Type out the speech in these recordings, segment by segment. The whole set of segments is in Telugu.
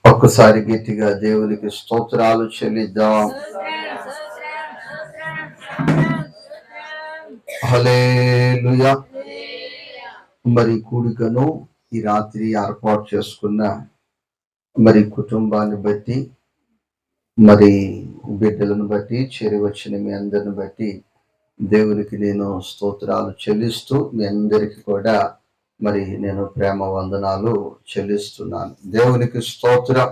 ఒక్కసారి గట్టిగా దేవునికి స్తోత్రాలు చెల్లిద్దాం. హల్లెలూయా. మరి కూడికను ఈ రాత్రి ఏర్పాటు చేసుకున్న మరి కుటుంబాన్ని బట్టి, మరి బిడ్డలను బట్టి, చేరి వచ్చిన మీ అందరిని బట్టి దేవునికి నేను స్తోత్రాలు చెల్లిస్తూ మీ అందరికీ కూడా మరి నేను ప్రేమ వందనాలు చెల్లిస్తున్నాను. దేవునికి స్తోత్రం.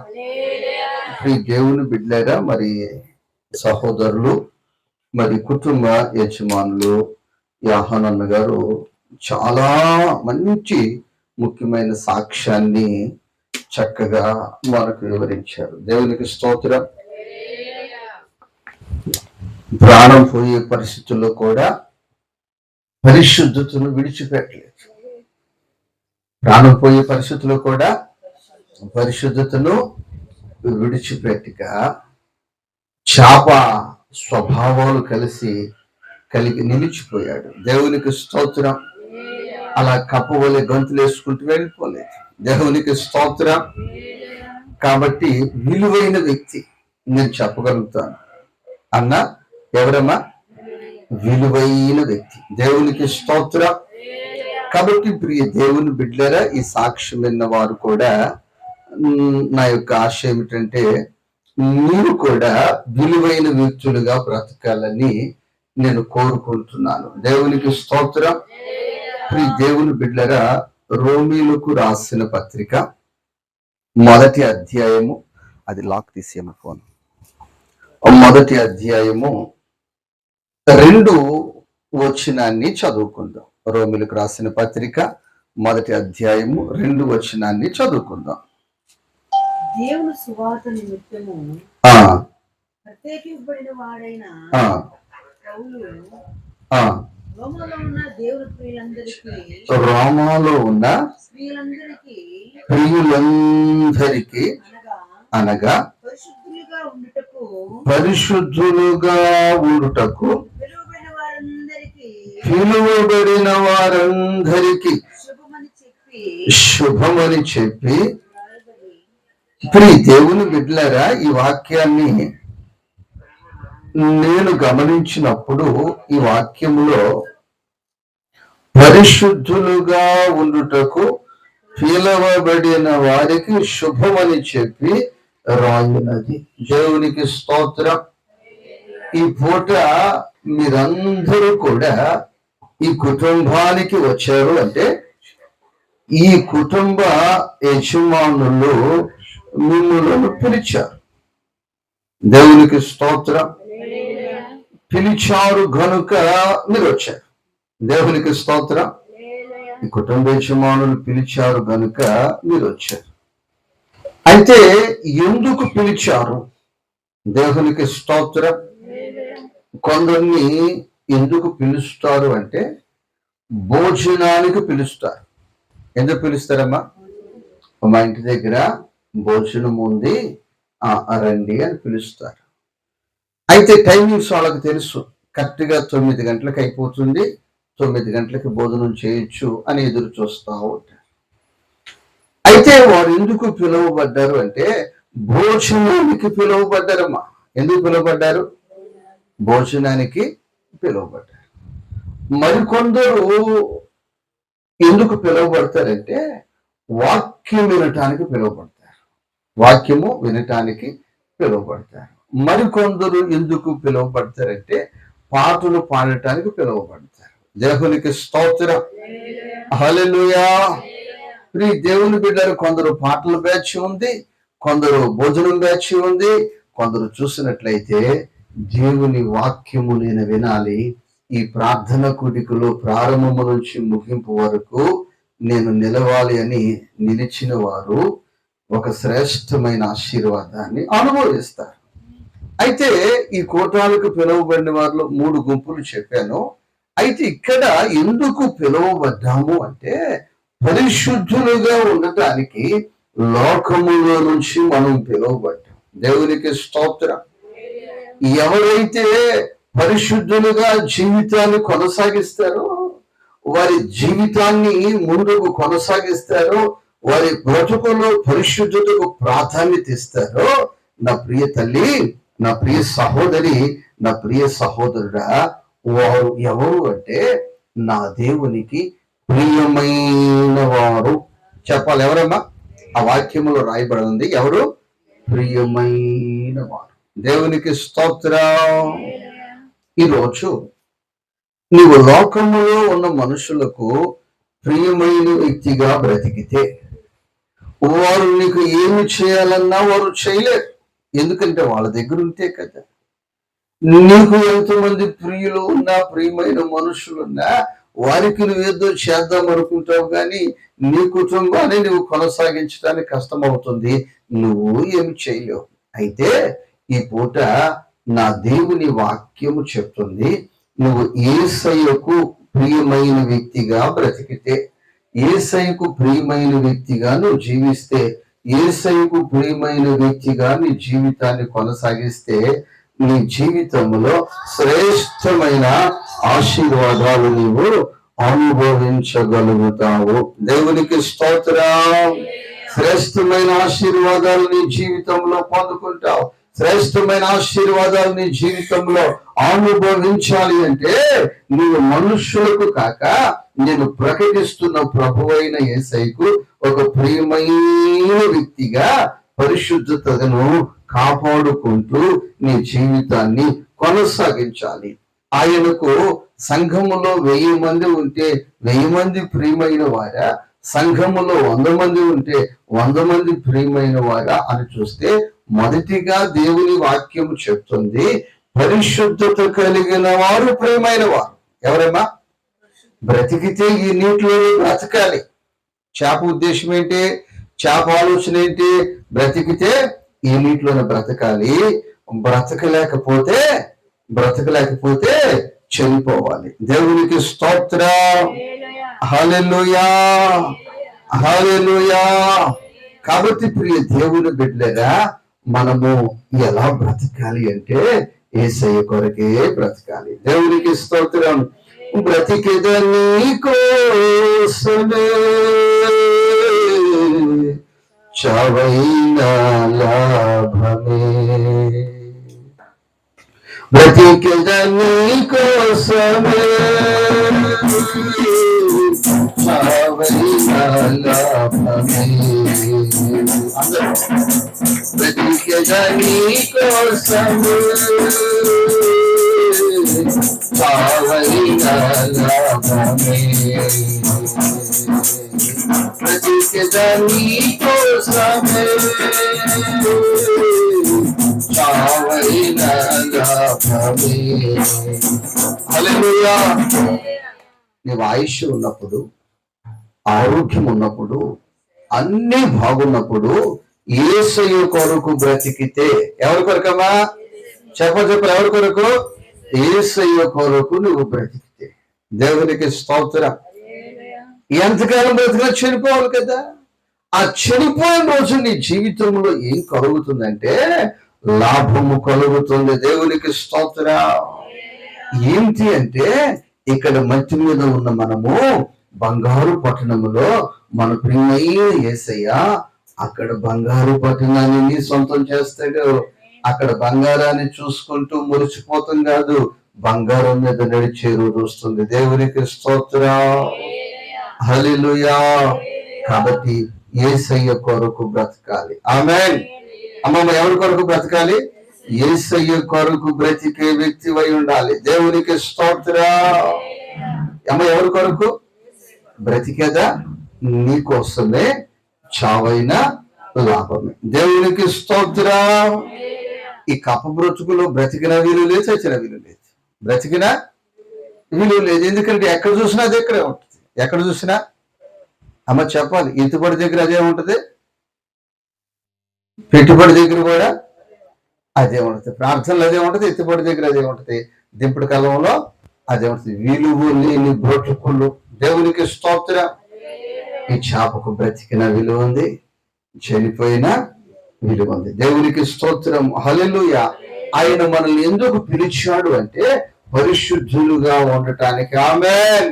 ఈ దేవుని బిడ్డలారా, మరి సహోదరులు, మరి కుటుంబ యజమానులు యాహనన్న గారు చాలా మంచి ముఖ్యమైన సాక్ష్యాన్ని చక్కగా మనకు వివరించారు. దేవునికి స్తోత్రం. ప్రాణం పోయే పరిస్థితుల్లో కూడా పరిశుద్ధతను విడిచిపెట్టలేదు. ప్రాణం పోయే పరిస్థితుల్లో కూడా పరిశుద్ధతను విడిచిపెట్టగా చాప స్వభావాలు కలిగి నిలిచిపోయాడు. దేవునికి స్తోత్రం. అలా కప్పవలే గంతులు వేసుకుంటూ వెళ్ళిపోలేదు. దేవునికి స్తోత్రం. కాబట్టి విలువైన వ్యక్తి నేను చెప్పగలుగుతాను. అన్న ఎవరమ్మా? విలువైన వ్యక్తి. దేవునికి స్తోత్రం. కాబట్టి ప్రియ దేవుని బిడ్డలారా, ఈ సాక్ష్యం విన్న వారు కూడా నా యొక్క ఆశ ఏమిటంటే మీరు కూడా విలువైన వ్యక్తులుగా బ్రతకాలని నేను కోరుకుంటున్నాను. దేవునికి స్తోత్రం. ప్రియ దేవుని బిడ్డలారా, రోమీలకు రాసిన పత్రిక 1వ అధ్యాయము, అది లాక్ తీసేమ ఫోన్, 1వ అధ్యాయము 2వ వచనాన్ని చదువుకుందాం. రోమీలకు రాసిన పత్రిక 1వ అధ్యాయము 2వ వచనాన్ని చదువుకుందాం. దేవుని సువార్త నిమిత్తము ప్రత్యేకింపబడిన వాడైన పౌలు రోమాలో ఉన్న దేవుని ప్రియులందరికీ అనగా పరిశుద్ధులుగా ఉండుటకు పిలువబడిన వారందరికీ శుభమని చెప్పి ప్రియ దేవుని బిడ్డలారా, ఈ వాక్యాన్ని నేను గమనించినప్పుడు ఈ వాక్యములో పరిశుద్ధులుగా ఉండుటకు పిలువబడిన వారికి శుభమని చెప్పి రాయున్నది. దేవునికి స్తోత్రం. ఈ పూట మీరందరూ కూడా ఈ కుటుంబానికి వచ్చారు అంటే ఈ కుటుంబ యజమానులు మిమ్మల్ని పిలిచారు. దేవునికి స్తోత్రం. పిలిచారు గనుక మీరు వచ్చారు. దేవునికి స్తోత్రం. ఈ కుటుంబ యజమానులు పిలిచారు గనుక మీరు వచ్చారు. అయితే ఎందుకు పిలిచారు? దేవునికి స్తోత్రం. కొందరిని ఎందుకు పిలుస్తారు అంటే భోజనానికి పిలుస్తారు. ఎందుకు పిలుస్తారమ్మా? మా ఇంటి దగ్గర భోజనం ఉంది, రండి అని పిలుస్తారు. అయితే టైమింగ్స్ వాళ్ళకి తెలుసు. కరెక్ట్గా 9 గంటలకు అయిపోతుంది, 9 గంటలకి భోజనం చేయొచ్చు అని ఎదురు చూస్తూ ఉంటారు. అయితే వారు ఎందుకు పిలువబడ్డారు అంటే భోజనానికి పిలువబడ్డారమ్మా. ఎందుకు పిలువబడ్డారు? భోజనానికి పిలువబడ్డారు. మరికొందరు ఎందుకు పిలువబడతారంటే వాక్యం వినటానికి పిలువబడతారు. వాక్యము వినటానికి పిలువబడతారు. మరికొందరు ఎందుకు పిలువబడతారంటే పాటలు పాడటానికి పిలువబడతారు. దేవునికి స్తోత్రం. హల్లెలూయా. ప్రియ దేవుని బిడ్డలు, కొందరు పాటల బ్యాచ్ ఉంది, కొందరు భోజనం బ్యాచ్ ఉంది, కొందరు చూసినట్లయితే దేవుని వాక్యము నేను వినాలి, ఈ ప్రార్థన కూడికలో ప్రారంభము నుంచి ముగింపు వరకు నేను నిలవాలి అని నిలిచిన వారు ఒక శ్రేష్టమైన ఆశీర్వాదాన్ని అనుభవిస్తారు. అయితే ఈ కూటాలకు పిలువబడిన వారిలో 3 గుంపులు చెప్పాను. అయితే ఇక్కడ ఎందుకు పిలువబడ్డాము అంటే పరిశుద్ధులుగా ఉండటానికి లోకములో నుంచి మనం పిలువబడ్డాం. దేవునికి స్తోత్రం. ఎవరైతే పరిశుద్ధులుగా జీవితాన్ని కొనసాగిస్తారో, వారి జీవితాన్ని ముందుకు కొనసాగిస్తారో, వారి బ్రతుకులో పరిశుద్ధతకు ప్రాధాన్యత ఇస్తారో, నా ప్రియ తల్లి, నా ప్రియ సహోదరి, నా ప్రియ సహోదరుడా, వారు ఎవరు అంటే నా దేవునికి ప్రియమైన వారు. చెప్పాలి ఎవరమ్మా? ఆ వాక్యములో రాయబడి ఉంది, ఎవరు? ప్రియమైన వారు. దేవునికి స్తోత్రం. ఈరోజు నీవు లోకములో ఉన్న మనుషులకు ప్రియమైన వ్యక్తిగా బ్రతికితే వారు నీకు ఏమి చేయాలన్నా వారు చేయలేరు. ఎందుకంటే వాళ్ళ దగ్గర ఉంటే కదా. నీకు ఎంతమంది ప్రియులు ఉన్నా, ప్రియమైన మనుషులున్నా, వారికి నువ్వేదో చేద్దాం అనుకుంటావు, కానీ నీ కుటుంబాన్ని నువ్వు కొనసాగించడానికి కష్టం అవుతుంది, నువ్వు ఏమి చేయలేవు. అయితే ఈ పూట నా దేవుని వాక్యము చెప్తుంది, నువ్వు యేసయ్యకు ప్రియమైన వ్యక్తిగా బ్రతికితే, యేసయ్యకు ప్రియమైన వ్యక్తిగా నువ్వు జీవిస్తే, యేసయ్యకు ప్రియమైన వ్యక్తిగా నీ జీవితాన్ని కొనసాగిస్తే నీ జీవితంలో శ్రేష్టమైన ఆశీర్వాదాలు నీవు అనుభవించగలుగుతావు. దేవునికి స్తోత్రం. శ్రేష్టమైన ఆశీర్వాదాలు నీ జీవితంలో పొందుకుంటావు. శ్రేష్టమైన ఆశీర్వాదాలు నీ జీవితంలో అనుభవించాలి అంటే నీవు మనుషులకు కాక నేను ప్రకటిస్తున్న ప్రభువైన యేసయ్యకు ఒక ప్రియమైన వ్యక్తిగా పరిశుద్ధతను కాపాడుకుంటూ నీ జీవితాన్ని కొనసాగించాలి. ఆయనకు సంఘములో 1000 మంది ఉంటే 1000 మంది ప్రియమైన వారా, సంఘములో 100 మంది ఉంటే 100 మంది ప్రియమైన వారా అని చూస్తే, మొదటిగా దేవుని వాక్యము చెప్తుంది పరిశుద్ధత కలిగిన వారు ప్రియమైన వారు. ఎవరమ్మా? బ్రతికితే ఈ నీటిలోనే బ్రతకాలి. చేప ఉద్దేశం ఏంటి? చేప ఆలోచన ఏంటి? బ్రతికితే ఈ నీటిలోనే బ్రతకాలి, బ్రతకలేకపోతే చనిపోవాలి. దేవునికి స్తోత్రం. హల్లెలూయా, హల్లెలూయా. కాబట్టి ప్రియ దేవుని బిడ్డగా మనము ఎలా బ్రతకాలి అంటే యేసయ్య కొరకే బ్రతకాలి. దేవునికి స్తోత్రం. బ్రతికేదని కోసమే చావైన లాభమే, బ్రతికేదని కోసమే చావైన లాభమే. బ్రతికేదని కోసమే చావైన లాభమే, బ్రతికేదని కోసమే చావైన లాభమే. హల్లెలూయా. నీవు ఆయుష్ ఉన్నప్పుడు, ఆరోగ్యం ఉన్నప్పుడు, అన్ని బాగున్నప్పుడు యేసయ్య కొరకు బ్రతికితే, ఎవరి కొరకమ్మా? చెప్ప ఎవరి కొరకు? యేసయ్య కొరకు నువ్వు బ్రతికితే. దేవునికి స్తోత్రం. ఎంతకాలం బ్రతికినా చనిపోవాలి కదా. ఆ చనిపోయిన రోజు నీ జీవితంలో ఏం కలుగుతుందంటే లాభము కలుగుతుంది. దేవునికి స్తోత్రం. ఏంటి అంటే ఇక్కడ మట్టి మీద ఉన్న మనము బంగారు పట్టణములో మన ప్రియమైన యేసయ్య అక్కడ బంగారు పట్టణాన్ని సొంతం చేస్తాడు. అక్కడ బంగారాన్ని చూసుకుంటూ మురిచిపోతాం కాదు, బంగారం మీద నడిచే రోజు వస్తుంది. దేవునికి స్తోత్రం. హల్లెలూయా. కాబట్టి యేసయ్య కొరకు బ్రతకాలి. ఆమేన్. అమ్మమ్మ ఎవరి కొరకు బ్రతకాలి? యేసయ్య కొరకు బ్రతికే వ్యక్తి అయి ఉండాలి. దేవునికి స్తోత్రం. అమ్మ ఎవరి కొరకు బ్రతికేదా? నీకోసమే చావైన లాభమే. దేవునికి స్తోత్రం. ఈ కప్ప బ్రతుకులో బ్రతికిన వీలు లేదు, చచ్చిన వీలు లేదు. బ్రతికిన వీలు లేదు. ఎందుకంటే ఎక్కడ చూసినా అది ఎక్కడే ఉంటుంది. ఎక్కడ చూసినా అమ్మ చెప్పాలి, ఎత్తుబడి దగ్గర అదే ఉంటుంది, పెట్టుబడి దగ్గర కూడా అదే ఉంటుంది, ప్రార్థనలు అదే ఉంటుంది, ఎత్తుబడి దగ్గర అదే ఉంటుంది, దింపుడు కాలంలో అదే ఉంటుంది. విలువ లేని బ్రతుకులు. దేవునికి స్తోత్రం. ఈ చేపకు బ్రతికిన విలువ ఉంది, చనిపోయిన విలువ ఉంది. దేవునికి స్తోత్రం. హల్లెలూయా. ఆయన మనల్ని ఎందుకు పిలిచాడు అంటే పరిశుద్ధులుగా ఉండటానికి. ఆమేన్.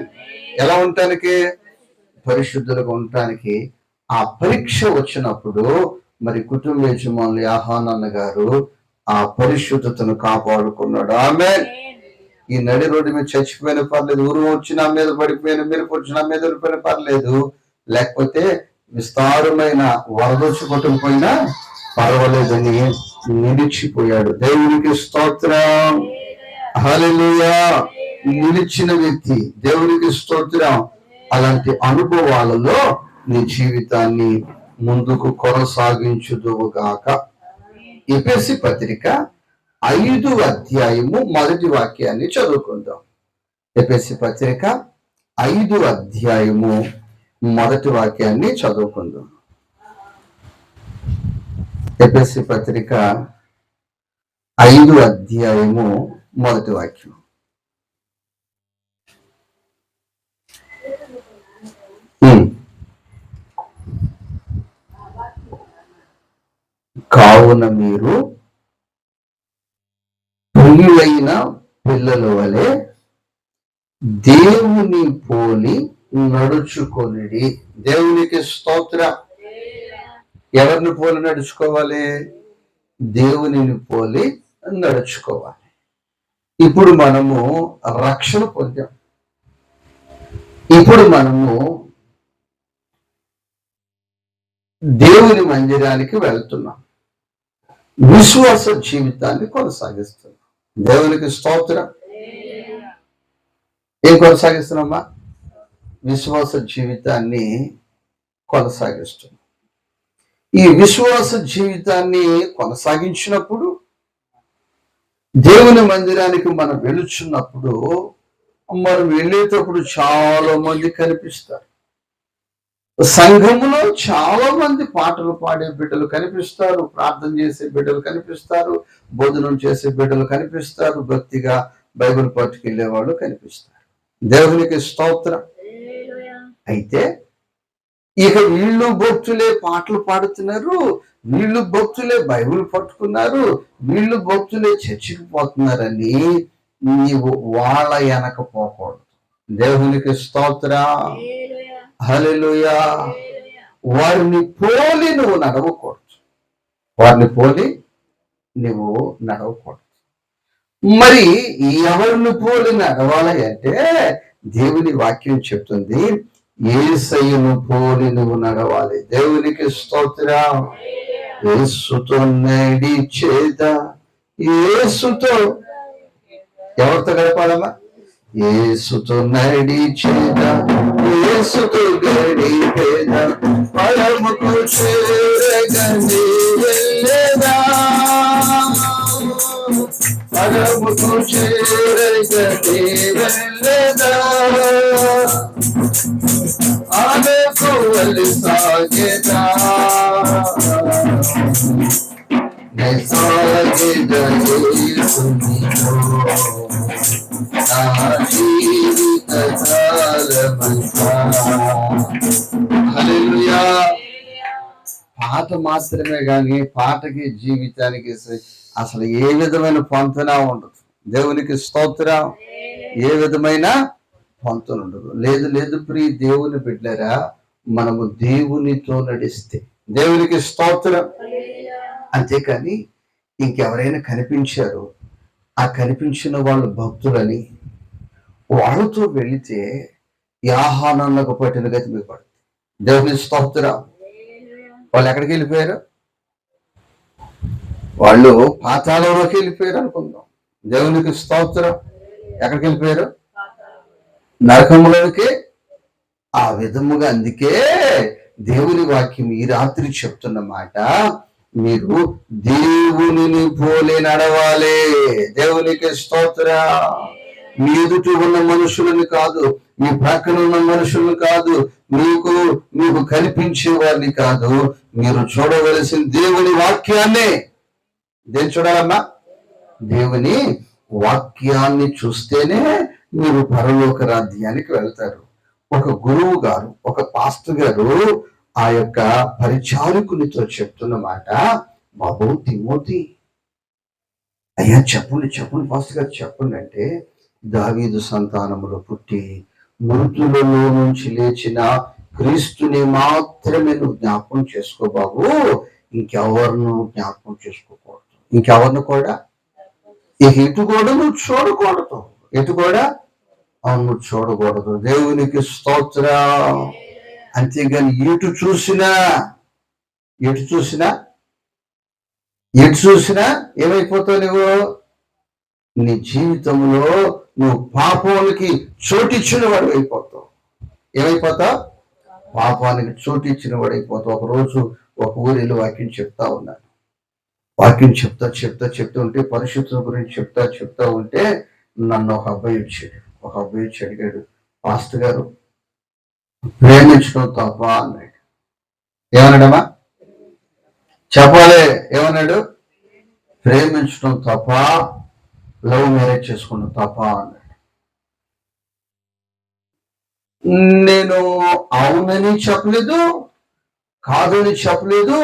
ఎలా ఉండటానికి? పరిశుద్ధులుగా ఉండటానికి ఆ పరీక్ష వచ్చినప్పుడు మరి కుటుంబ యజమానులు యాహానన్న గారు ఆ పరిశుద్ధతను కాపాడుకున్నాడు. ఆమె ఈ నడి రోడ్డు మీద చచ్చిపోయిన పర్లేదు, ఊరు వచ్చి నా మీద పడిపోయిన, మీరు వచ్చి నా మీద పడిపోయిన పర్లేదు, లేకపోతే విస్తారమైన వరదొచ్చి కొట్టుకుపోయినా పర్వాలేదని నిలిచిపోయాడు. దేవునికి స్తోత్రం, హల్లెలూయా. నిలిచిన వ్యక్తి, దేవునికి స్తోత్రం. అలాంటి అనుభవాలలో నీ జీవితాన్ని ముందుకు కొనసాగించుదువుగాక. ఎఫెసీ పత్రిక 5వ అధ్యాయము మొదటి వాక్యాన్ని చదువుకుందాం. ఎఫెసీ పత్రిక 5వ అధ్యాయము మొదటి వాక్యాన్ని చదువుకుందాం. ఎఫెసీ పత్రిక 5వ అధ్యాయము మొదటి వాక్యం. కావున మీరు ప్రియులైన పిల్లల వలె దేవుని పోలి నడుచుకొనిడి. దేవునికి స్తోత్రం. ఎవరిని పోలి నడుచుకోవాలి? దేవునిని పోలి నడుచుకోవాలి. ఇప్పుడు మనము రక్షణ పొందాం. ఇప్పుడు మనము దేవుని మందిరానికి వెళ్తున్నాం. విశ్వాస జీవితాన్ని కొనసాగిస్తున్నాం. దేవునికి స్తోత్రం. ఏం కొనసాగిస్తున్నామా? విశ్వాస జీవితాన్ని కొనసాగిస్తున్నాం. ఈ విశ్వాస జీవితాన్ని కొనసాగించినప్పుడు, దేవుని మందిరానికి మనం వెళుచున్నప్పుడు, మనం వెళ్ళేటప్పుడు చాలా మంది కనిపిస్తారు. సంఘములో చాలా మంది పాటలు పాడే బిడ్డలు కనిపిస్తారు, ప్రార్థన చేసే బిడ్డలు కనిపిస్తారు, భోజనం చేసే బిడ్డలు కనిపిస్తారు, భక్తిగా బైబిల్ పట్టుకెళ్లే వాళ్ళు కనిపిస్తారు. దేవునికి స్తోత్రం. అయితే ఇక వీళ్ళు భక్తులే పాటలు పాడుతున్నారు, వీళ్ళు భక్తులే బైబిల్ పట్టుకున్నారు, వీళ్ళు భక్తులే చర్చికి పోతున్నారని నీవు వాళ్ళ వెనక పోకూడదు. దేవునికి స్తోత్రం, హల్లెలూయా. వారిని పోలి నువ్వు నడవకూడదు. వారిని పోలి నువ్వు నడవకూడదు. మరి ఎవరిని పోలి నడవాలి అంటే దేవుని వాక్యం చెప్తుంది, యేసయ్యను పోలి నువ్వు నడవాలి. దేవునికి స్తోత్రం. యేసుతో నడిచేదా, యేసుతో ఎవరితో గడపాలమ్మా? యేసుతో నడిచేదా, యేసుతో గడిపేదా, పరముకు చేరగని వెళ్ళేదా, పరముకు చేరగని వెళ్ళేదా, ఆమెకు వెళ్ళి సాగేదా, సాగేదా యేసునితో జీవిత కాలమంతా. హల్లెలూయా. పాట మాత్రమే కానీ పాటకి జీవితానికి అసలు ఏ విధమైన పొంతన ఉండదు. దేవునికి స్తోత్రం. ఏ విధమైన పొంతన ఉండదు. లేదు లేదు ప్రియ దేవుని బిడ్డరా, మనము దేవునితో నడిస్తే దేవునికి స్తోత్రం. అంతేకాని ఇంకెవరైనా కనిపించారు, ఆ కనిపించిన వాళ్ళు భక్తులని వాళ్ళతో వెళితే యాహానన్నకు పట్టిన గతి మీకు పడుతుంది. దేవుని స్తోత్రం. వాళ్ళు ఎక్కడికి వెళ్ళిపోయారు? వాళ్ళు పాతాళంలోకి వెళ్ళిపోయారు అనుకుందాం. దేవునికి స్తోత్రం. ఎక్కడికి వెళ్ళిపోయారు? నరకంలోకి. ఆ విధముగా అందుకే దేవుని వాక్యం ఈ రాత్రి చెప్తున్న మాట, మీరు దేవునిని పోలి నడవాలి. దేవునికి స్తోత్రం. మీ ఎదుటి ఉన్న మనుషులను కాదు, మీ ప్రక్కన ఉన్న మనుషులను కాదు, మీకు కనిపించే వారిని కాదు, మీరు చూడవలసిన దేవుని వాక్యాన్ని. దేని చూడాలమ్మా? దేవుని వాక్యాన్ని చూస్తేనే మీరు పరలోక రాజ్యానికి వెళ్తారు. ఒక గురువు గారు, ఒక పాస్టర్ గారు ఆ యొక్క పరిచారకునితో చెప్తున్న మాట, బాబు తిమోతి, అయ్యా చెప్పండి పాస్టర్ గారు చెప్పండి అంటే, దావీదు సంతానములో పుట్టి మృతులలో నుంచి లేచిన క్రీస్తుని మాత్రమే నువ్వు జ్ఞాపకం చేసుకో బాబు, ఇంకెవరిను జ్ఞాపకం చేసుకోకూడదు. ఇంకెవరిని కూడా ఇటు కూడా నువ్వు చూడకూడదు. ఎటు కూడా నువ్వు చూడకూడదు. దేవునికి స్తోత్రం. అంతేగాని ఎటు చూసినా ఏమైపోతావు నువ్వు? నీ జీవితంలో నువ్వు పాపానికి చోటిచ్చిన వాడు అయిపోతావు. ఏమైపోతావు? పాపానికి చోటిచ్చిన వాడు అయిపోతావు. ఒకరోజు ఒక ఊరిలో వాక్యం చెప్తా ఉన్నాను. వాక్యం చెప్తూ ఉంటే పరిశుద్ధత గురించి చెప్తా ఉంటే నన్ను ఒక అబ్బాయి వచ్చి అడిగాడు, పాస్టర్ గారు ప్రేమించడం తప్ప అన్నాడు. ఏమన్నాడమ్మా? చెప్పాలి. ఏమన్నాడు? ప్రేమించడం తప్ప, లవ్ మ్యారేజ్ చేసుకోవడం తప్ప అన్నాడు. నేను అవునని చెప్పలేదు, కాదని చెప్పలేదు,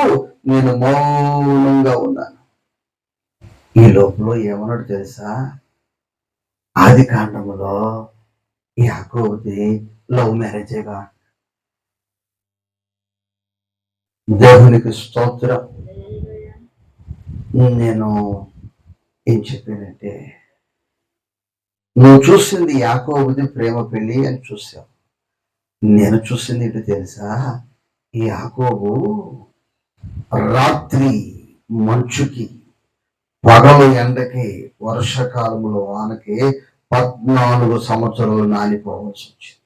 నేను మౌనంగా ఉన్నాను. ఈ లోపల ఏమన్నాడు తెలుసా? ఆది కాండములో యాకోబుది లవ్ మ్యారేజేగా. దేవునికి స్తోత్రం. నేను ఏం చెప్పానంటే, నువ్వు చూసింది యాకోబుది ప్రేమ పెళ్లి అని చూసావు. నేను చూసింది ఏంటో తెలుసా? యాకోబు రాత్రి మంచుకి, పగలు ఎండకి, వర్షకాలంలో వానకి 14 సంవత్సరాలు నానిపోవాల్సి వచ్చింది.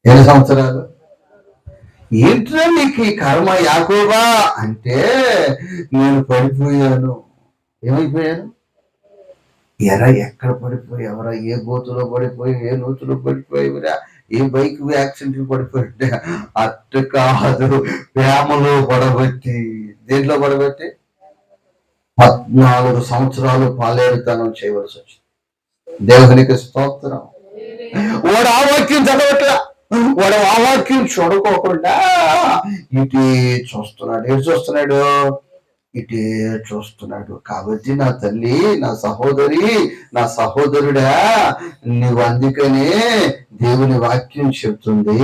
ఎన్ని సంవత్సరాలు? ఏంట్రా నీకు ఈ కర్మ యాకోబా అంటే, నేను పడిపోయాను. ఏమైపోయాను? ఎక్కడ పడిపోయావరా? ఏ గోతులో పడిపోయి, ఏ నూతులో పడిపోయావురా? ఏ బైక్ యాక్సిడెంట్ పడిపోయింటే? అట్టు కాదు, ప్రేమలో పడబట్టి. దేంట్లో పడబట్టి? 14 సంవత్సరాలు పాలేరుతనం చేయవలసి వచ్చింది. దేవునికి స్తోత్రం. వాడు ఆ వాక్యం చదవట్లా, వాడు ఆ వాక్యం చూడుకోకుండా ఇటే చూస్తున్నాడు. ఏం చూస్తున్నాడు? ఇటే చూస్తున్నాడు. కాబట్టి నా తల్లి, నా సహోదరి, నా సహోదరుడా, నువ్వు అందుకనే దేవుని వాక్యం చెప్తుంది,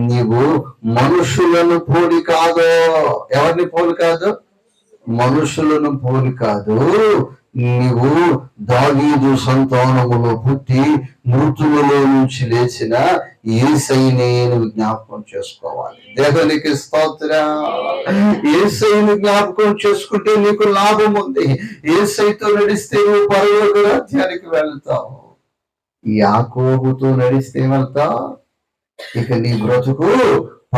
నీవు మనుషులను పోలి కాదు. ఎవరిని పోలి కాదు? మనుషులను పోలి కాదు. నీవు దావీదు సంతానములో పుట్టి మృతులలో నుంచి లేచిన యేసయ్యనే నువ్వు జ్ఞాపకం చేసుకోవాలి. దేవునికి స్తోత్రం. యేసయ్యను జ్ఞాపకం చేసుకుంటే నీకు లాభం ఉంది. యేసయ్యతో నడిస్తే నువ్వు పరలోక రాజ్యానికి వెళ్తావు. యాకోబుతో నడిస్తే వెళ్తావు. ఇక నీ బ్రతుకు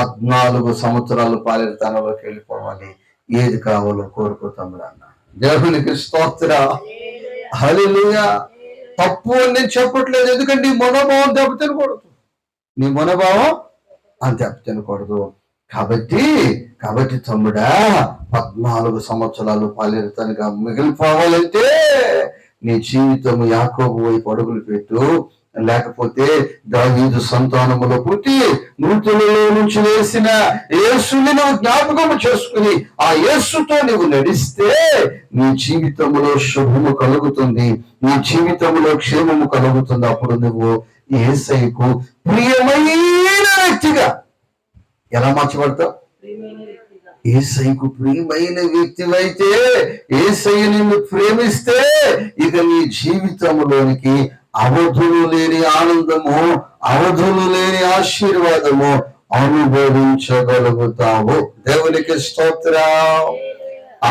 14 సంవత్సరాలు పాలేరుతనంలోకి వెళ్ళిపోవాలి. ఏది కావాలో కోరుకోతాము అన్న. దేవునికి స్తోత్రం. హల్లెలూయా. తప్పు అని నేను చెప్పట్లేదు, ఎందుకంటే నీ మనోభావం దెబ్బతినకూడదు. నీ మనోభావం అని దెబ్బతినకూడదు. కాబట్టి తమ్ముడా, 14 సంవత్సరాలు పాలేరుతనంగా మిగిలిపోవాలంటే నీ జీవితం యాకోబు వైపు అడుగులు పెట్టు. లేకపోతే దావీదు సంతానములో పుట్టి మృతులలో నుంచి వేసిన యేసుని నువ్వు జ్ఞాపకం చేసుకుని ఆ యేసుతో నువ్వు నడిస్తే నీ జీవితంలో శుభము కలుగుతుంది, నీ జీవితంలో క్షేమము కలుగుతుంది. అప్పుడు నువ్వు యేసయ్యకు ప్రియమైన వ్యక్తిగా ఎలా మార్చబడతావు? యేసయ్యకు ప్రియమైన వ్యక్తివైతే, యేసయ్యని నువ్వు ప్రేమిస్తే ఇక నీ జీవితంలోనికి అవధులు లేని ఆనందము, అవధులు లేని ఆశీర్వాదము అనుభవించగలుగుతావు. దేవునికి స్తోత్రం.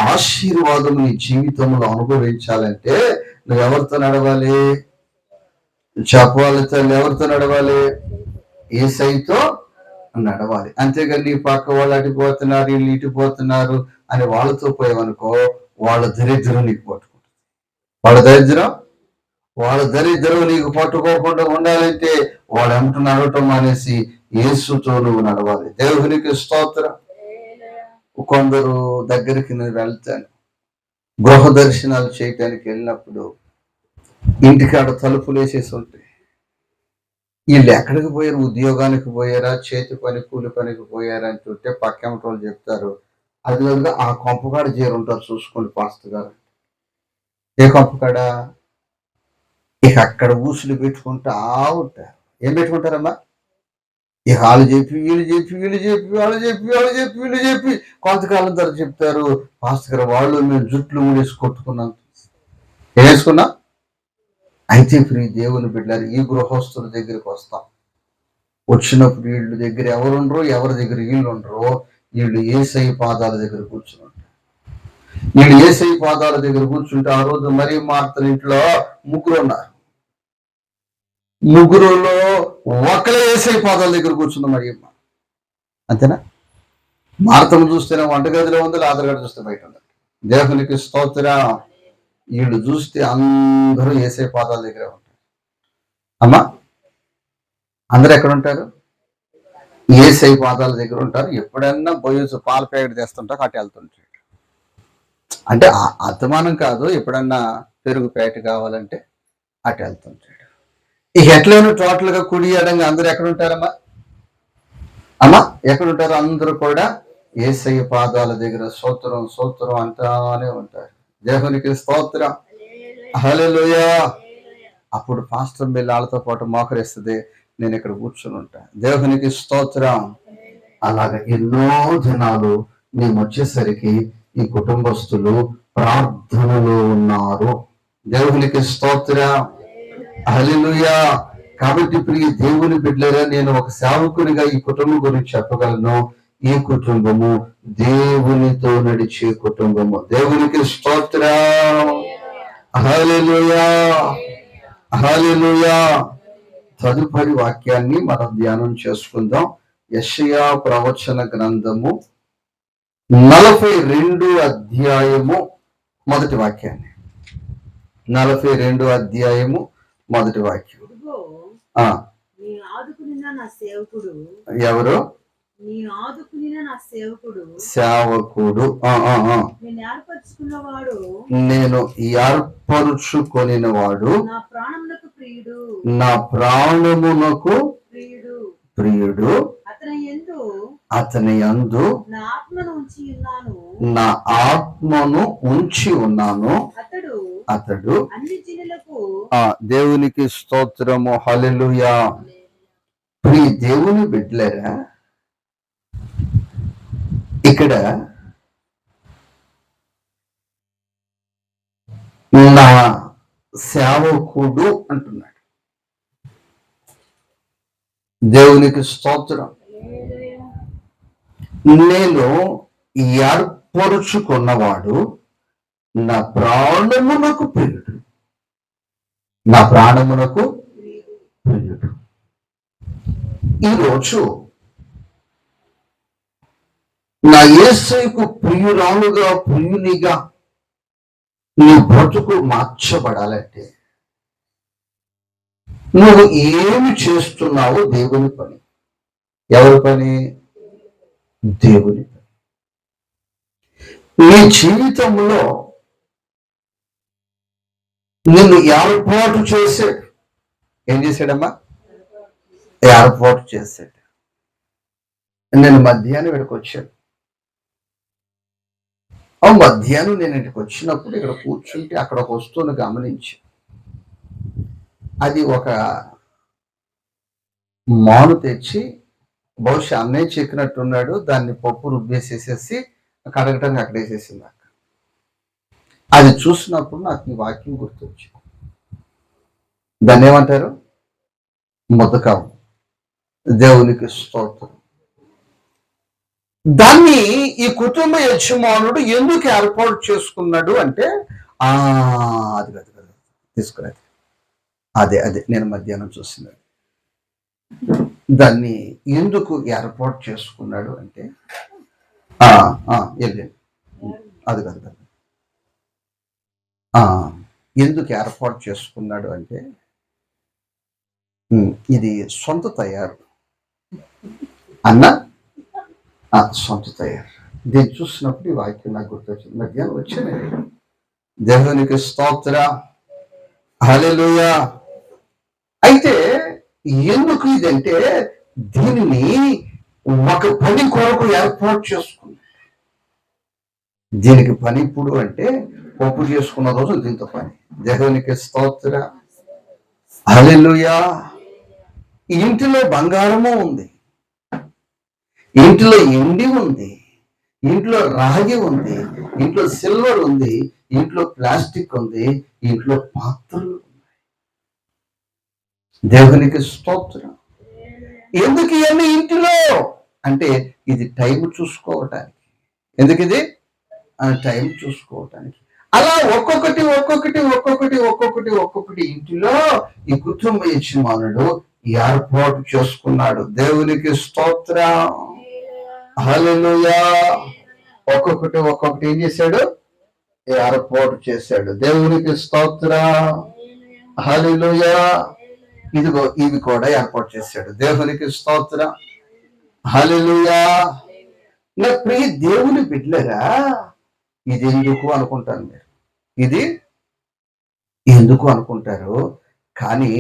ఆశీర్వాదం నీ జీవితంలో అనుభవించాలంటే నువ్వు ఎవరితో నడవాలి? చెప్పాలి తల్లి, ఎవరితో నడవాలి? యేసయ్యతో నడవాలి. అంతేగాని నీ పక్క వాళ్ళు అటుపోతున్నారు, వీళ్ళు ఇటుపోతున్నారు అని వాళ్ళతో పోయావనుకో, వాళ్ళ దరిద్రం నీకు పట్టుకుంటుంది. వాళ్ళ దరిద్రం నీకు పట్టుకోకుండా ఉండాలంటే వాడు ఏమంటూ నడవటం అనేసి యేసుతో నువ్వు నడవాలి. దేవునికి స్తోత్రం. కొందరు దగ్గరికి నేను వెళ్తాను, గృహ దర్శనాలు చేయటానికి వెళ్ళినప్పుడు ఇంటికాడ తలుపులు వేసేసి ఉంటాయి. వీళ్ళు ఎక్కడికి పోయారు? ఉద్యోగానికి పోయారా, చేతి పని కూలి పనికి పోయారా అని చూస్తే పక్కెమటి వాళ్ళు చెప్తారు, అది వల్ల ఆ కొంపకాడ చేరుంటారు, చూసుకోండి పాస్టర్ గారు. ఏ కొంపకాడ? ఇక అక్కడ ఊసులు పెట్టుకుంటా ఉంటారు. ఏం పెట్టుకుంటారమ్మా? ఈ హాలు చెప్పి వీళ్ళు చెప్పి వీళ్ళు చెప్పి వాళ్ళు చెప్పి వాళ్ళు చెప్పి వీళ్ళు చెప్పి కొంతకాలం తర్వాత చెప్తారు, పాస్టర్ గారు వాళ్ళు మేము జుట్లు ఊడేసి కొట్టుకున్నాం. వేసుకున్నా. అయితే ప్రియ దేవుని బిడ్డలారు, ఈ గృహస్థుల దగ్గరికి వస్తాం. వచ్చినప్పుడు వీళ్ళ దగ్గర ఎవరు ఉండరు, ఎవరి దగ్గర వీళ్ళు ఉండరు. వీళ్ళు యేసయ్య పాదాల దగ్గర కూర్చుని ఉంటారు. వీళ్ళు యేసయ్య పాదాల దగ్గర కూర్చుంటే ఆ రోజు మరి మార్తల ఇంట్లో ముగ్గురు ఉన్నారు. ముగ్గురులో ఒకళ్ళే యేసయ్య పాదాల దగ్గర కూర్చుంది మరియమ్మ. అంతేనా? మార్తను చూస్తేనే వంటగదిలో ఉంది, ఆధారగడ్డ చూస్తే బయట ఉంది. దేవునికి స్తోత్రం. వీళ్ళు చూస్తే అందరూ యేసయ్య పాదాల దగ్గరే ఉంటారు. అమ్మా, అందరూ ఎక్కడ ఉంటారు? యేసయ్య పాదాల దగ్గర ఉంటారు. ఎప్పుడన్నా బొయ్యసు పాల ప్యాకెట్ తెస్తుంటారు, అటు వెళ్తుంటారు. అంటే అతమానం కాదు, ఎప్పుడన్నా పెరుగు ప్యాకెట్ కావాలంటే అటు వెళ్తుంటాడు. ఇక ఎట్లయినా టోటల్ గా కుడి ఎడంగా అందరూ ఎక్కడ ఉంటారమ్మా? అమ్మా ఎక్కడ ఉంటారు? అందరూ కూడా యేసయ్య పాదాల దగ్గర స్తోత్రం స్తోత్రం అంటానే ఉంటారు. దేవునికి స్తోత్రం. హల్లెలూయా. అప్పుడు పాస్టర్ బిల్ వాళ్ళతో పాటు మోకరిస్తుంది, నేను ఇక్కడ కూర్చుని ఉంటా. దేవునికి స్తోత్రం. అలాగ ఎన్నో దినాలు మేము వచ్చేసరికి ఈ కుటుంబస్తులు ప్రార్థనలో ఉన్నారు. దేవునికి స్తోత్రం. హల్లెలూయా. కాబట్టి ప్రియ దేవుని బిడ్డలారా, నేను ఒక సేవకునిగా ఈ కుటుంబం గురించి చెప్పగలను. ఈ కుటుంబము దేవునితో నడిచే కుటుంబము. దేవునికి స్తోత్రం. హల్లెలూయా. హల్లెలూయా. తదుపరి వాక్యాన్ని మనం ధ్యానం చేసుకుందాం. యెషయా ప్రవచన గ్రంథము 42 అధ్యాయము మొదటి వాక్యాన్ని. 42 అధ్యాయము మొదటి వాక్యం. ఎవరు? సేవకుడు. నేను ఏర్పరుచుకొనిన వాడు, నా ప్రాణమునకు ప్రియుడు, అతని యందు నా ఆత్మను ఉంచి ఉన్నాను. అతడు దేవునికి స్తోత్రము. హల్లెలూయా. ప్రియ దేవుని బిడ్డలారా, ఇక్కడ నా సేవకుడు అంటున్నాడు. దేవునికి స్తోత్రం. నేను ఏర్పరుచుకున్నవాడు, నా ప్రాణమునకు ప్రియుడు. నా ప్రాణమునకు ప్రియుడు. ఈరోజు నా యేసుకు ప్రియురాలుగా, ప్రియునిగా నీ బ్రతుకు మార్చబడాలంటే నువ్వు ఏమి చేస్తున్నావో దేవుని పని. ఎవరి పని? దేవుని పని. నీ జీవితంలో నిన్ను ఏర్పాటు చేశాడు. ఏం చేశాడమ్మా? ఏర్పాటు చేశాడు. నేను మధ్యాహ్నం ఇక్కడికి వచ్చాను. మధ్యాహ్నం నేను ఇంటికి వచ్చినప్పుడు ఇక్కడ కూర్చుంటే అక్కడ ఒక వస్తువును గమనించి, అది ఒక మాను తెచ్చి బహుశా అన్నయ్య చెక్కినట్టున్నాడు, దాన్ని పప్పు రుబ్బేసేసేసి కడగటానికి అక్కడ వేసేసింది. అది చూసినప్పుడు నాకు ఈ వాక్యం గుర్తొచ్చింది. దాన్ని ఏమంటారు? ముదకం. దేవునికి స్తోత్రం. దాన్ని ఈ కుటుంబ యజమానుడు ఎందుకు ఏర్పాటు చేసుకున్నాడు అంటే, అది కాదు తీసుకునేది అదే నేను మధ్యాహ్నం చూసినది. దాన్ని ఎందుకు ఏర్పాటు చేసుకున్నాడు అంటే, అది కాదు ఎందుకు ఏర్పాటు చేసుకున్నాడు అంటే, ఇది సొంత తయారు అన్న, సొంత తయారు. దీన్ని చూసినప్పుడు ఈ వాక్యం నాకు గుర్తొచ్చింది. మధ్యాహ్నం వచ్చాను. దేవునికి స్తోత్రం. హల్లెలూయా. అయితే ఎందుకు ఇదంటే, దీనిని ఒక పని కొరకు ఏర్పాటు చేసుకుంది. దీనికి పని ఇప్పుడు అంటే పప్పు చేసుకున్న రోజు దీంతో పని. దేవునికి స్తోత్రం. హల్లెలూయా. ఇంటిలో బంగారము ఉంది, ఇంట్లో ఎండి ఉంది, ఇంట్లో రాగి ఉంది, ఇంట్లో సిల్వర్ ఉంది, ఇంట్లో ప్లాస్టిక్ ఉంది, ఇంట్లో పాత్రలు ఉన్నాయి. దేవునికి స్తోత్రం. ఎందుకు ఇవన్నీ ఇంటిలో అంటే ఇది టైం చూసుకోవటానికి. ఎందుకు ఇది టైం చూసుకోవటానికి. అలా ఒక్కొక్కటి ఒక్కొక్కటి ఒక్కొక్కటి ఒక్కొక్కటి ఒక్కొక్కటి ఇంటిలో ఈ కుటుంబ యజమానుడు ఏర్పాటు చేసుకున్నాడు. దేవునికి స్తోత్రం. హల్లెలూయా. ఒక్కొక్కటి ఒక్కొక్కటి ఏం చేశాడు? ఏర్పాటు చేశాడు. దేవునికి స్తోత్రం. హల్లెలూయా. ఇదిగో ఇవి కూడా ఏర్పాటు చేశాడు. దేవునికి స్తోత్రం. హల్లెలూయా. నా ప్రియ దేవుని బిడ్డలరా, ఇది ఎందుకు అనుకుంటాను మీరు, ఇది ఎందుకు అనుకుంటారు. కానీ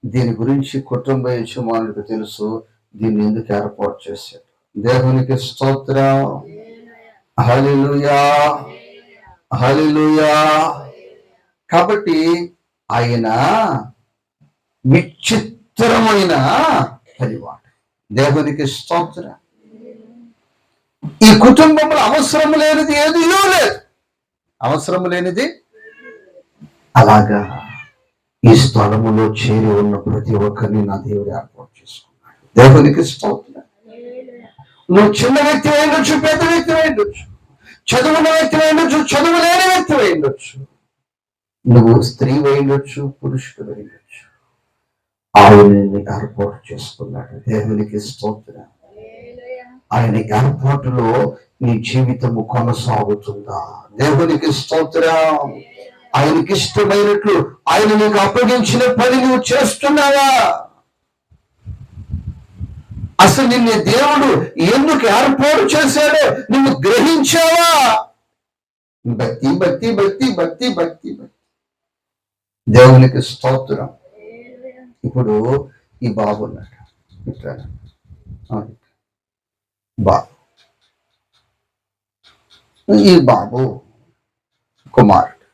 దీని గురించి కుటుంబ యజమానులకు తెలుసు, దీన్ని ఎందుకు ఏర్పాటు చేశాడు. దేవునికి స్తోత్రం. హల్లెలూయా. హల్లెలూయా. కాబట్టి ఆయన విచిత్రమైన పనివాడు. దేవునికి స్తోత్రం. ఈ కుటుంబంలో అవసరం లేనిది ఏది లేదు. అవసరం లేనిది. అలాగా ఈ స్థలములో చేరి ఉన్న ప్రతి ఒక్కరిని నా దేవుడు ఏర్పాటు చేసుకున్నాడు. దేవునికి స్తోత్రం. నువ్వు చిన్న వ్యక్తి అయిండొచ్చు, పెద్ద వ్యక్తి అయిండొచ్చు, చదువున్న వ్యక్తి అయిండొచ్చు, చదువు లేని వ్యక్తి అయిండొచ్చు, నువ్వు స్త్రీ అయిండొచ్చు, పురుషుడు అయిండొచ్చు. ఆయనని ఏర్పాటు చేసుకున్నాడు. దేవునికి స్తోత్రం. ఆయన ఏర్పాటులో నీ జీవితము కొనసాగుతుందా? దేవునికి స్తోత్రం. ఆయనకి ఇష్టమైనట్లు ఆయన నీకు అప్పగించిన పని నువ్వు చేస్తున్నావా? అసలు నిన్ను దేవుడు ఎందుకు ఏర్పాటు చేశాడో నువ్వు గ్రహించావా? భక్తి భక్తి భక్తి భక్తి భక్తి భక్తి. దేవునికి స్తోత్రం. ఇప్పుడు ఈ బాబు ఉన్నాడు, ఈ బాబు కుమారుడు.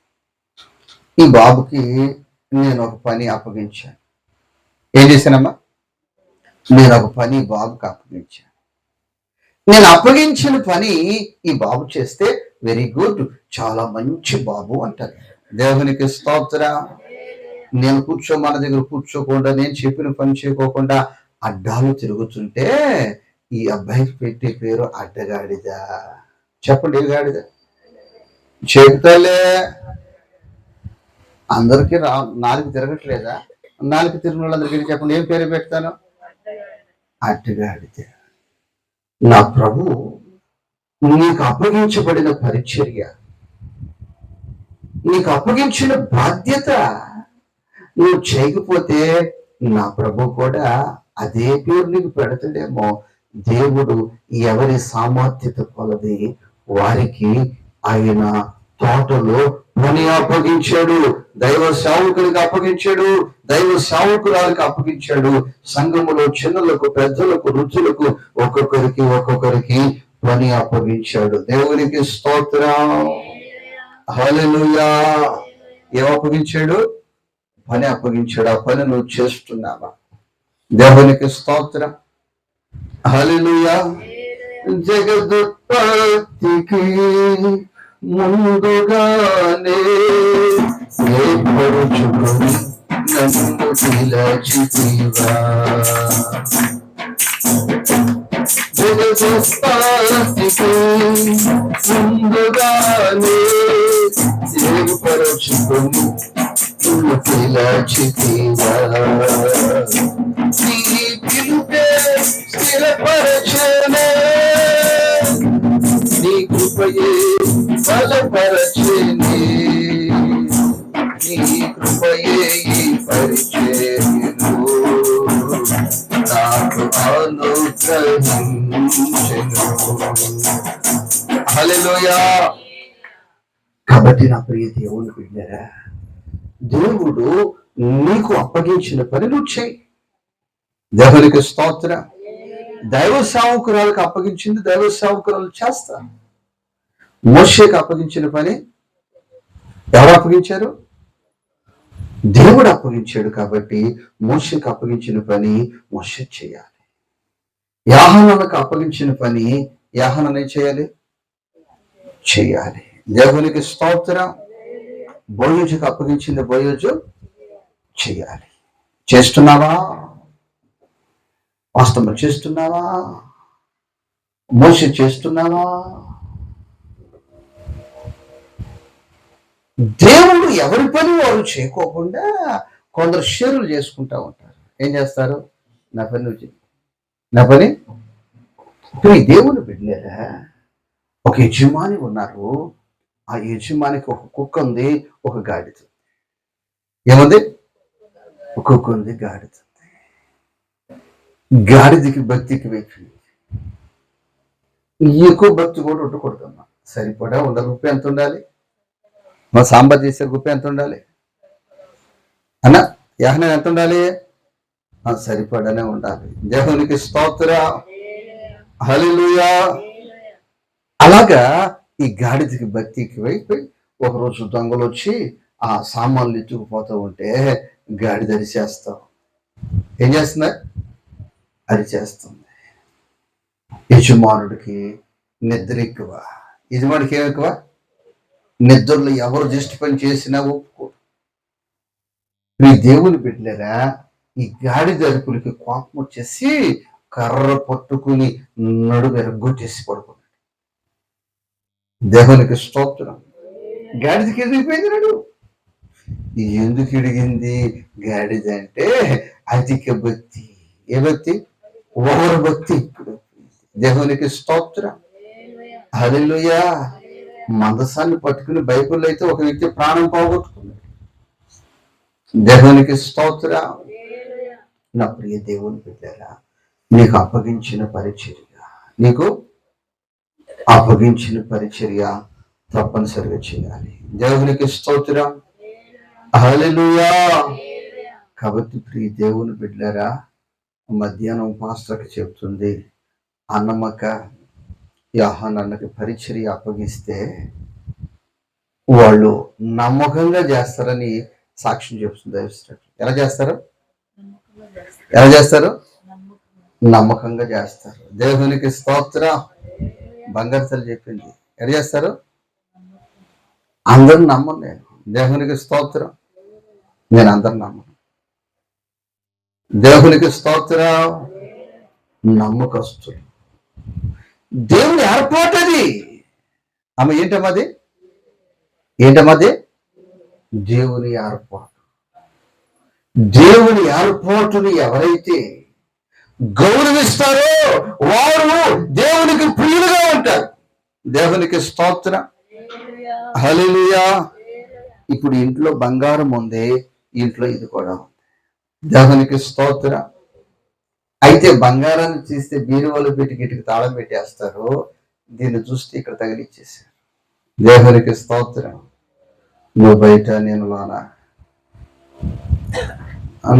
ఈ బాబుకి నేను ఒక పని అప్పగించాను. ఏం చేశానమ్మా? నేను ఒక పని బాబుకి అప్పగించాను. నేను అప్పగించిన పని ఈ బాబు చేస్తే వెరీ గుడ్, చాలా మంచి బాబు అంటారు. దేవునికి స్తోత్రం. నేను మన దగ్గర కూర్చోకుండా, నేను చెప్పిన పని చేయకోకుండా అడ్డాలు తిరుగుతుంటే ఈ అబ్బాయికి పెట్టే పేరు అడ్డగాడిద. చెప్పండి, ఏ గాడిద? చెప్తాలే. అందరికీ నాలుగు తిరగట్లేదా? నాలుగు తిరిగిన వాళ్ళందరికీ చెప్పండి, ఏం పేరు పెడతాను? అడ్డగాడిద. నా ప్రభు నీకు అప్పగించబడిన పరిచర్య, నీకు అప్పగించిన బాధ్యత నువ్వు చేయకపోతే నా ప్రభు కూడా అదే పేరు నీకు పెడతాడేమో. దేవుడు ఎవరి సామర్థ్యత కొలది వారికి ఆయన తోటలో పని అప్పగించాడు. దైవ సేవకునికి అప్పగించాడు, దైవ సేవకురాలకు అప్పగించాడు. సంఘములో చిన్నలకు, పెద్దలకు, రుచులకు ఒక్కొక్కరికి పని అప్పగించాడు. దేవునికి స్తోత్రం. హల్లెలూయా. ఏం అప్పగించాడు? పని అప్పగించాడు. ఆ పని నువ్వు చేస్తున్నావా? దేవునికి స్తోత్రం. హల్లెలూయా. జగదుత్పత్తికి ముందుగానే ఏర్పరుచుకొని నన్ను పిలచితివా. జగదుత్పత్తికి ముందుగానే ఏర్పరుచుకొని నన్ను పిలచితివా. నీ పిలుపే స్థిరపరచనే, నీ కృపయే బలపరచనే, నీ కృపయే ఈ పరిచర్యను నాకు అనుగ్రహించెను. హల్లెలూయా. కాబట్టి నా ప్రియ దేవుని బిడ్డరా, దేవుడు నీకు అప్పగించిన పని నువ్వు చేయి. దేవునికి స్తోత్రం. దైవ సేవకురాలకు అప్పగించింది దైవ సేవకురాలు చేస్తారు. మోషేకి అప్పగించిన పని ఎవరు అప్పగించారు? దేవుడు అప్పగించాడు. కాబట్టి మోషేకి అప్పగించిన పని మోషే చేయాలి. యాహానానికి అప్పగించిన పని యాహాననే చేయాలి. దేవునికి స్తోత్రం. బోయోజుకు అప్పగించింది బోయోజు చేయాలి. చేస్తున్నావా? వాస్తవం చేస్తున్నావా? మోసే చేస్తున్నావా? దేవుడు ఎవరి పని వారు చేయకోకుండా కొందరు షేర్లు చేసుకుంటా ఉంటారు. ఏం చేస్తారు? నా పని నువ్వు చెయ్యి, నా పని. ఇప్పుడు ఈ దేవుని బిడ్డలేరా, ఒక యజమాని ఉన్నారు. ఆ యజమానికి ఒక కుక్క ఉంది, ఒక గాడిద. ఏముంది? ఒక కుక్క ఉంది, గాడిద ఉంది. గాడిదకి భక్తికి వెక్కింది. ఎక్కువ భక్తి కూడా ఉండకూడదమ్మా. సరిపడా ఉండాలి. ఉప్పు ఎంత ఉండాలి? మా సాంబార్ చేసే ఉప్పు ఎంత ఉండాలి అన్న? యాహన ఎంత ఉండాలి? సరిపడానే ఉండాలి. దేవునికి స్తోత్రం. హల్లెలూయా. అలాగా ఈ గాడిదకి భక్తికి వైపోయి ఒకరోజు దొంగలు వచ్చి ఆ సామాన్లు ఎత్తుకుపోతూ ఉంటే గాడిద అరిచేస్తాం. ఏం చేస్తుంది? అరిచేస్తుంది. యజమానుడికి నిద్ర ఎక్కువ. యజమానికి ఏం ఎక్కువ? నిద్రలో ఎవరు జస్ట్ పని చేసినా ఒప్పుకోరు. మీ దేవుని బిడ్డలేరా, ఈ గాడిద అరుపులకి కోపం వచ్చేసి కర్ర పట్టుకుని నడుము ఎరగొట్టేసి పడుకున్నాడు. దేవునికి స్తోత్రం. గాడిదకి ఎదిగిపోయింది నడు. ఎందుకు ఎడిగింది గాడిద అంటే అధిక భక్తి. ఏ భక్తి? ఓవర్ భక్తి. దేవునికి స్తోత్రం. హల్లెలూయా. మందసాన్ని పట్టుకుని బైబిల్లో అయితే ఒక వ్యక్తి ప్రాణం పోగొట్టుకున్నాడు. దేవునికి స్తోత్రం. నా ప్రియ దేవుని బిడ్డలారా, నీకు అప్పగించిన పరిచర్య తప్పనిసరిగా చేయాలి. దేవునికి స్తోత్రం. హల్లెలూయా. కాబట్టి ప్రియ దేవుని బిడ్డలారా, మధ్యాహ్నం పాస్టర్కి చెప్తుంది, అన్నమ్మక యోహానన్నకి పరిచర్య అప్పగిస్తే వాళ్ళు నమ్మకంగా చేస్తారని సాక్ష్యం చెప్తుంది. ఎలా చేస్తారు? నమ్మకంగా చేస్తారు. దేవునికి స్తోత్రం. బంగారు తల్లి చెప్పింది, ఎలా చేస్తారు? అందరూ నమ్మను నేను. దేవునికి స్తోత్రం. నేను అందరు నమ్మను. దేవునికి స్తోత్రం. నమ్మకస్తులు. దేవుని ఏర్పాటు అది. ఆమె ఏంటమ్మది? దేవుని ఏర్పాటు. దేవుని ఏర్పాటుని ఎవరైతే గౌరవిస్తారో వారు దేవునికి ప్రియులుగా ఉంటారు. దేవునికి స్తోత్రం. హల్లెలూయా. ఇప్పుడు ఇంట్లో బంగారం ఉంది, ఇంట్లో ఇది కూడా ఉంది. దేవునికి స్తోత్రం. అయితే బంగారాన్ని తీస్తే బీరువాలో పెట్టి గిటికి తాళం పెట్టేస్తారు. దీన్ని చూస్తే ఇక్కడ తగిలిచ్చేసారు. దేవునికి స్తోత్రం. నువ్వు బయట, నేను లోన.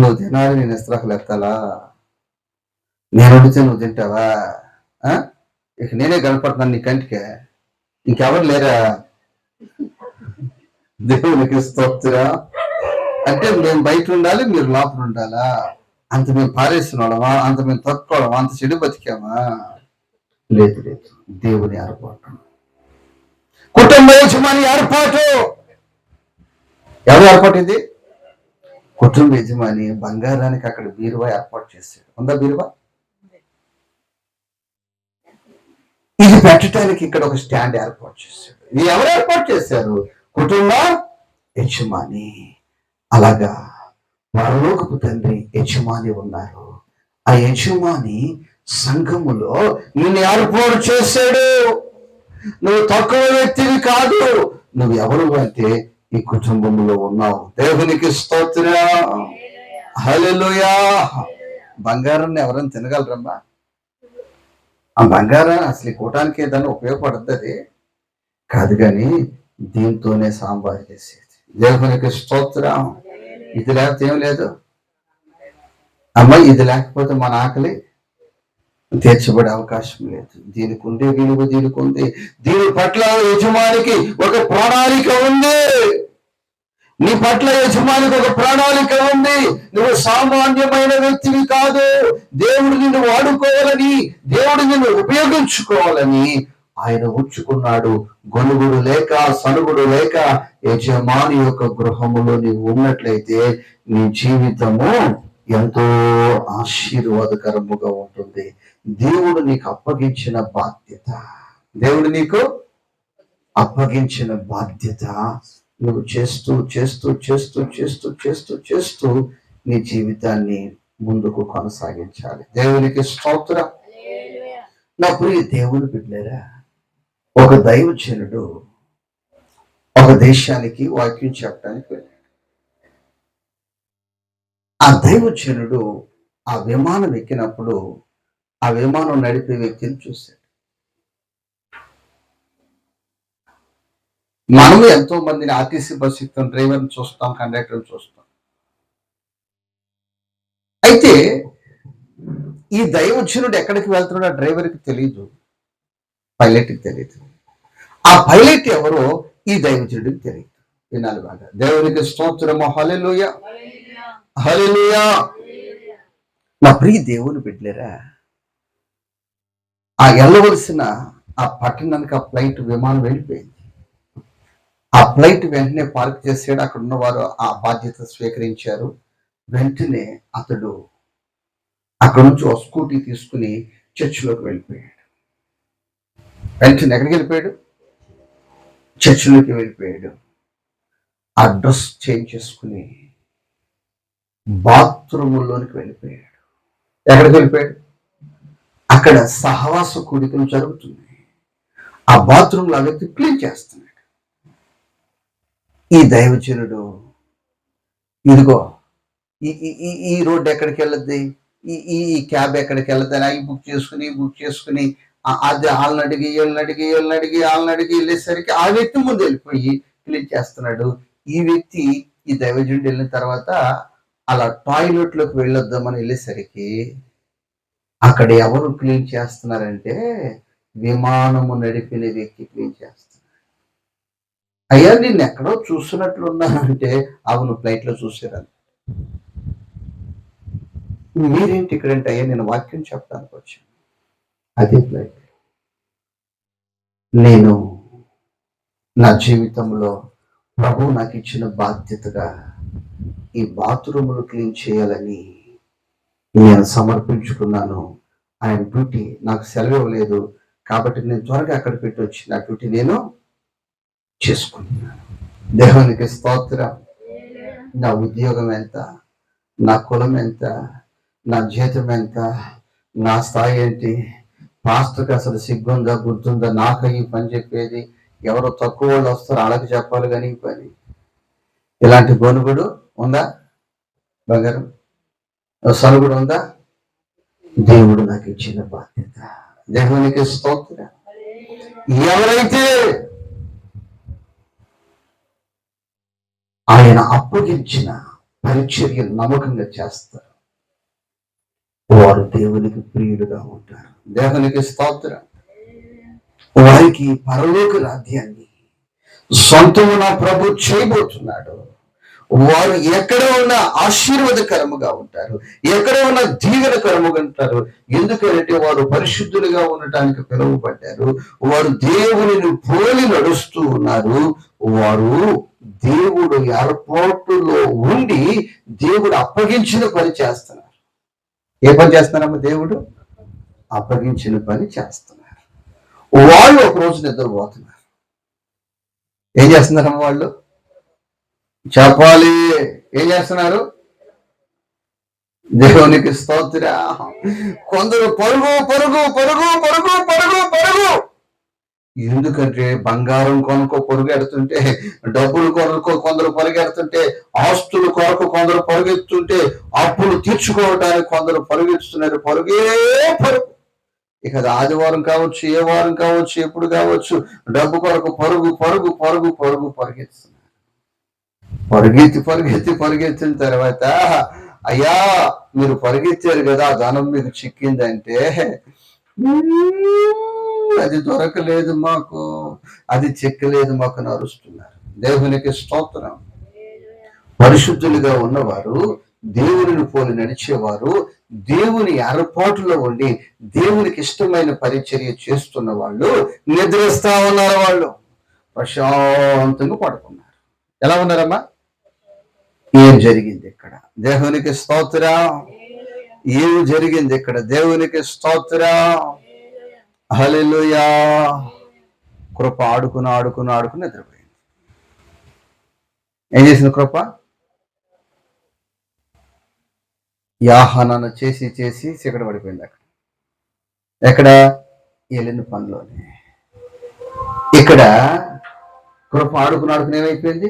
నువ్వు తినాలి, నేను ఇస్త్రాకులు ఎత్తాలా? నేను వండితే నువ్వు తింటావా? ఇక నేనే కనపడుతున్నాను నీ కంటికే, ఇంకెవరు లేరా? దేవునికి స్తోత్రం. అంటే మేము బయట ఉండాలి, మీరు లోపల ఉండాలా? అంత మేము పారేస్తున్నాడమా? అంత మేము తక్కువడమా? అంత చెడు బతికామా? లేదు. దేవుని ఏర్పాటు, కుటుంబ యజమాని ఏర్పాటు. ఎవరు ఏర్పాటు ఇది? కుటుంబ యజమాని బంగారానికి అక్కడ బీరువా ఏర్పాటు చేశాడు. ఉందా బీరువా? ఇది పెట్టడానికి ఇక్కడ ఒక స్టాండ్ ఏర్పాటు చేశాడు. ఇది ఎవరు ఏర్పాటు చేశారు? కుటుంబ యజమాని. అలాగా పరలోకపు తండ్రి యజమాని ఉన్నారు. ఆ యజమాని సంఘములో నిన్ను ఏర్పాటు చేశాడు. నువ్వు తక్కువ వ్యక్తివి కాదు. నువ్వు ఎవరు అంటే ఈ కుటుంబంలో ఉన్నావు. దేవునికి స్తోత్రం. హల్లెలూయా. బంగారాన్ని ఎవరైనా తినగలరమ్మా? ఆ బంగారం అసలు కూటానికి ఏదైనా ఉపయోగపడుతుంది కాదు, కానీ దీంతోనే సాంబార్ చేసేది. దేవునికి స్తోత్రం. ఇది లేకపోతే ఏం లేదు అమ్మ. ఇది లేకపోతే మన ఆకలి తీర్చబడే అవకాశం లేదు. దీనికి ఉండే విలువ దీనికి ఉంది. దీని పట్ల యజమానికి ఒక ప్రణాళిక ఉంది. నీ పట్ల యజమానికి ఒక ప్రణాళిక ఉంది. నువ్వు సామాన్యమైన వ్యక్తివి కాదు. దేవుడు నిన్ను వాడుకోవాలని, దేవుడు నిన్ను ఉపయోగించుకోవాలని ఆయన ఉంచుకున్నాడు. గొనుగుడు లేక, సనుగుడు లేక యజమాని యొక్క గృహములో నీవు ఉన్నట్లయితే నీ జీవితము ఎంతో ఆశీర్వాదకరముగా ఉంటుంది. దేవుడు నీకు అప్పగించిన బాధ్యత, దేవుడు నీకు అప్పగించిన బాధ్యత నువ్వు చేస్తూ చేస్తూ చేస్తూ చేస్తూ చేస్తూ చేస్తూ నీ జీవితాన్ని ముందుకు కొనసాగించాలి. దేవునికి స్తోత్రం. నా ప్రియ దేవుని బిడ్డలారా, ఒక దైవజనుడు ఒక దేశానికి వాక్యం చెప్పడానికి వెళ్ళాడు. ఆ దైవజనుడు ఆ విమానం ఎక్కినప్పుడు ఆ విమానం నడిపే వ్యక్తిని చూశాడు. మనము ఎంతో మందిని ఆర్టీసీ బస్ ఎక్కుతాం, డ్రైవర్ని చూస్తాం, కండక్టర్ని చూస్తాం. అయితే ఈ దైవజనుడు ఎక్కడికి వెళ్తున్నాడో ఆ డ్రైవర్కి తెలియదు, పైలట్కి తెలియదు. ఆ పైలట్ ఎవరో ఈ దైవజనుడికి తెలియదు. వినాలి బాగా. దేవునికి స్తోత్రము. హల్లెలూయా, హల్లెలూయా. నా ప్రియ దేవుని బిడ్డలేరా, ఆ వెళ్ళవలసిన ఆ పట్టణానికి ఆ ఫ్లైట్ విమానం వెళ్ళిపోయింది. ఆ ఫ్లైట్ వెంటనే పార్క్ చేసాడు. అక్కడ ఉన్నవారు ఆ బాధ్యత స్వీకరించారు. వెంటనే అతడు అక్కడ నుంచి ఒక స్కూటీ తీసుకుని చర్చిలోకి వెళ్ళిపోయాడు. వెంటనే ఎక్కడికి వెళ్ళిపోయాడు? చర్చిలోకి వెళ్ళిపోయాడు. ఆ డ్రెస్ చేంజ్ చేసుకుని బాత్రూముల్లోనికి వెళ్ళిపోయాడు. ఎక్కడికి వెళ్ళిపోయాడు? అక్కడ సహవాస కూడికలు జరుగుతుంది. ఆ బాత్రూంలో ఆ వ్యక్తి క్లీన్ చేస్తున్నాడు. ఈ దైవజనుడు ఇదిగో ఈ రోడ్డు ఎక్కడికి వెళ్ళద్ది, ఈ క్యాబ్ ఎక్కడికి వెళ్ళద్ది అని అవి బుక్ చేసుకుని అది వాళ్ళని అడిగి వెళ్ళేసరికి ఆ వ్యక్తి ముందు వెళ్ళిపోయి క్లీన్ చేస్తున్నాడు. ఈ వ్యక్తి ఈ దైవజనుడు వెళ్ళిన తర్వాత అలా టాయిలెట్లోకి వెళ్ళొద్దామని వెళ్ళేసరికి అక్కడ ఎవరు క్లీన్ చేస్తున్నారంటే విమానము నడిపిన వ్యక్తి క్లీన్ చేస్తున్నారు. అయ్యా నిన్ను ఎక్కడో చూస్తున్నట్లున్నానంటే అవును, ఫ్లైట్ లో చూసారని. మీరేంటి ఇక్కడంటే అయ్యా నేను వాక్యం చెప్పడానికి వచ్చాను. అదే ఫ్లైట్. నేను నా జీవితంలో ప్రభు నాకు ఇచ్చిన బాధ్యతగా ఈ బాత్రూములు క్లీన్ చేయాలని నేను సమర్పించుకున్నాను. ఆయన డ్యూటీ నాకు సెలవు ఇవ్వలేదు కాబట్టి నేను త్వరగా అక్కడ పెట్టి వచ్చి నా డ్యూటీ నేను చేసుకుంటున్నాను. దేవునికి స్తోత్రం. నా ఉద్యోగం ఎంత, నా కులం ఎంత, నా జీతం ఎంత, నా స్థాయి ఏంటి, పాస్టర్కి అసలు సిగ్గుందా గుర్తుందా, నాకు ఈ పని చెప్పేది, ఎవరో తక్కువ వాళ్ళు వస్తారో వాళ్ళకి చెప్పాలి కానీ ఈ పని. ఇలాంటి గొనుగుడు ఉందా? బంగారం సరుగుడు ఉందా? దేవుడు నాకు ఇచ్చిన బాధ్యత. దేవునికి స్తోత్రం. ఎవరైతే ఆయన అప్పగించిన పరిచర్య నమ్మకంగా చేస్తారు వారు దేవునికి ప్రియుడుగా ఉంటారు. దేవునికి స్తోత్రం. వారికి పరలోక రాజ్యాన్ని సొంతమున ప్రభు చేయబోతున్నాడు. వారు ఎక్కడ ఉన్న ఆశీర్వాదకరముగా ఉంటారు, ఎక్కడ ఉన్న దీవెనకరముగా ఉంటారు. ఎందుకంటే వారు పరిశుద్ధులుగా ఉండటానికి పిలువబడ్డారు. వారు దేవునిని పోలి నడుస్తూ ఉన్నారు. వారు దేవుడు ఏర్పాటులో ఉండి దేవుడు అప్పగించిన పని చేస్తున్నారు. ఏ పని చేస్తున్నారమ్మా? దేవుడు అప్పగించిన పని చేస్తున్నారు. వాళ్ళు ఒక రోజు నిద్రపోతున్నారు. ఏం చేస్తున్నారమ్మా వాళ్ళు? చెప్పాలి. ఏం చేస్తున్నారు? దేవునికి స్తోత్ర. కొందరు పరుగు పరుగు పరుగు పరుగు పరుగు పరుగు. ఎందుకంటే బంగారం కొనుక్కో పొరుగెడుతుంటే, డబ్బులు కొనుక్కో కొందరు పరిగెడుతుంటే, ఆస్తుల కొరకు కొందరు పరుగెత్తుంటే, అప్పులు తీర్చుకోవడానికి కొందరు పరుగెత్తుతున్నారు. పరుగే పరుగు. ఇక అది ఆదివారం కావచ్చు, ఏ వారం కావచ్చు, ఎప్పుడు కావచ్చు, డబ్బు కొరకు పరుగు పరుగు పరుగు పరుగు పరిగెత్తుతున్నారు. పరిగెత్తిన తర్వాత అయ్యా మీరు పరిగెత్తారు కదా, ధనం మీకు చిక్కిందంటే అది దొరకలేదు మాకు, అది చిక్కలేదు మాకు నరుస్తున్నారు. దేవునికి స్తోత్రం. పరిశుద్ధులుగా ఉన్నవారు, దేవునిని పోలి నడిచేవారు, దేవుని ఏర్పాటులో ఉండి దేవునికి ఇష్టమైన పరిచర్య చేస్తున్న వాళ్ళు నిద్రిస్తా ఉన్నారు. వాళ్ళు ప్రశాంతంగా పడుకున్నారు. ఎలా ఉన్నారమ్మా? ఏం జరిగింది ఇక్కడ? దేవునికి స్తోత్రం. ఏం జరిగింది ఇక్కడ? దేవునికి స్తోత్రం. హల్లెలూయా. కృప ఆడుకుని నిద్రపోయింది. ఏం చేసింది కృప? యాహానాను చేసి చీకటి పడిపోయింది. అక్కడ ఎక్కడ? వెళ్ళిన పనిలోనే. ఇక్కడ కృప ఆడుకుని ఏమైపోయింది?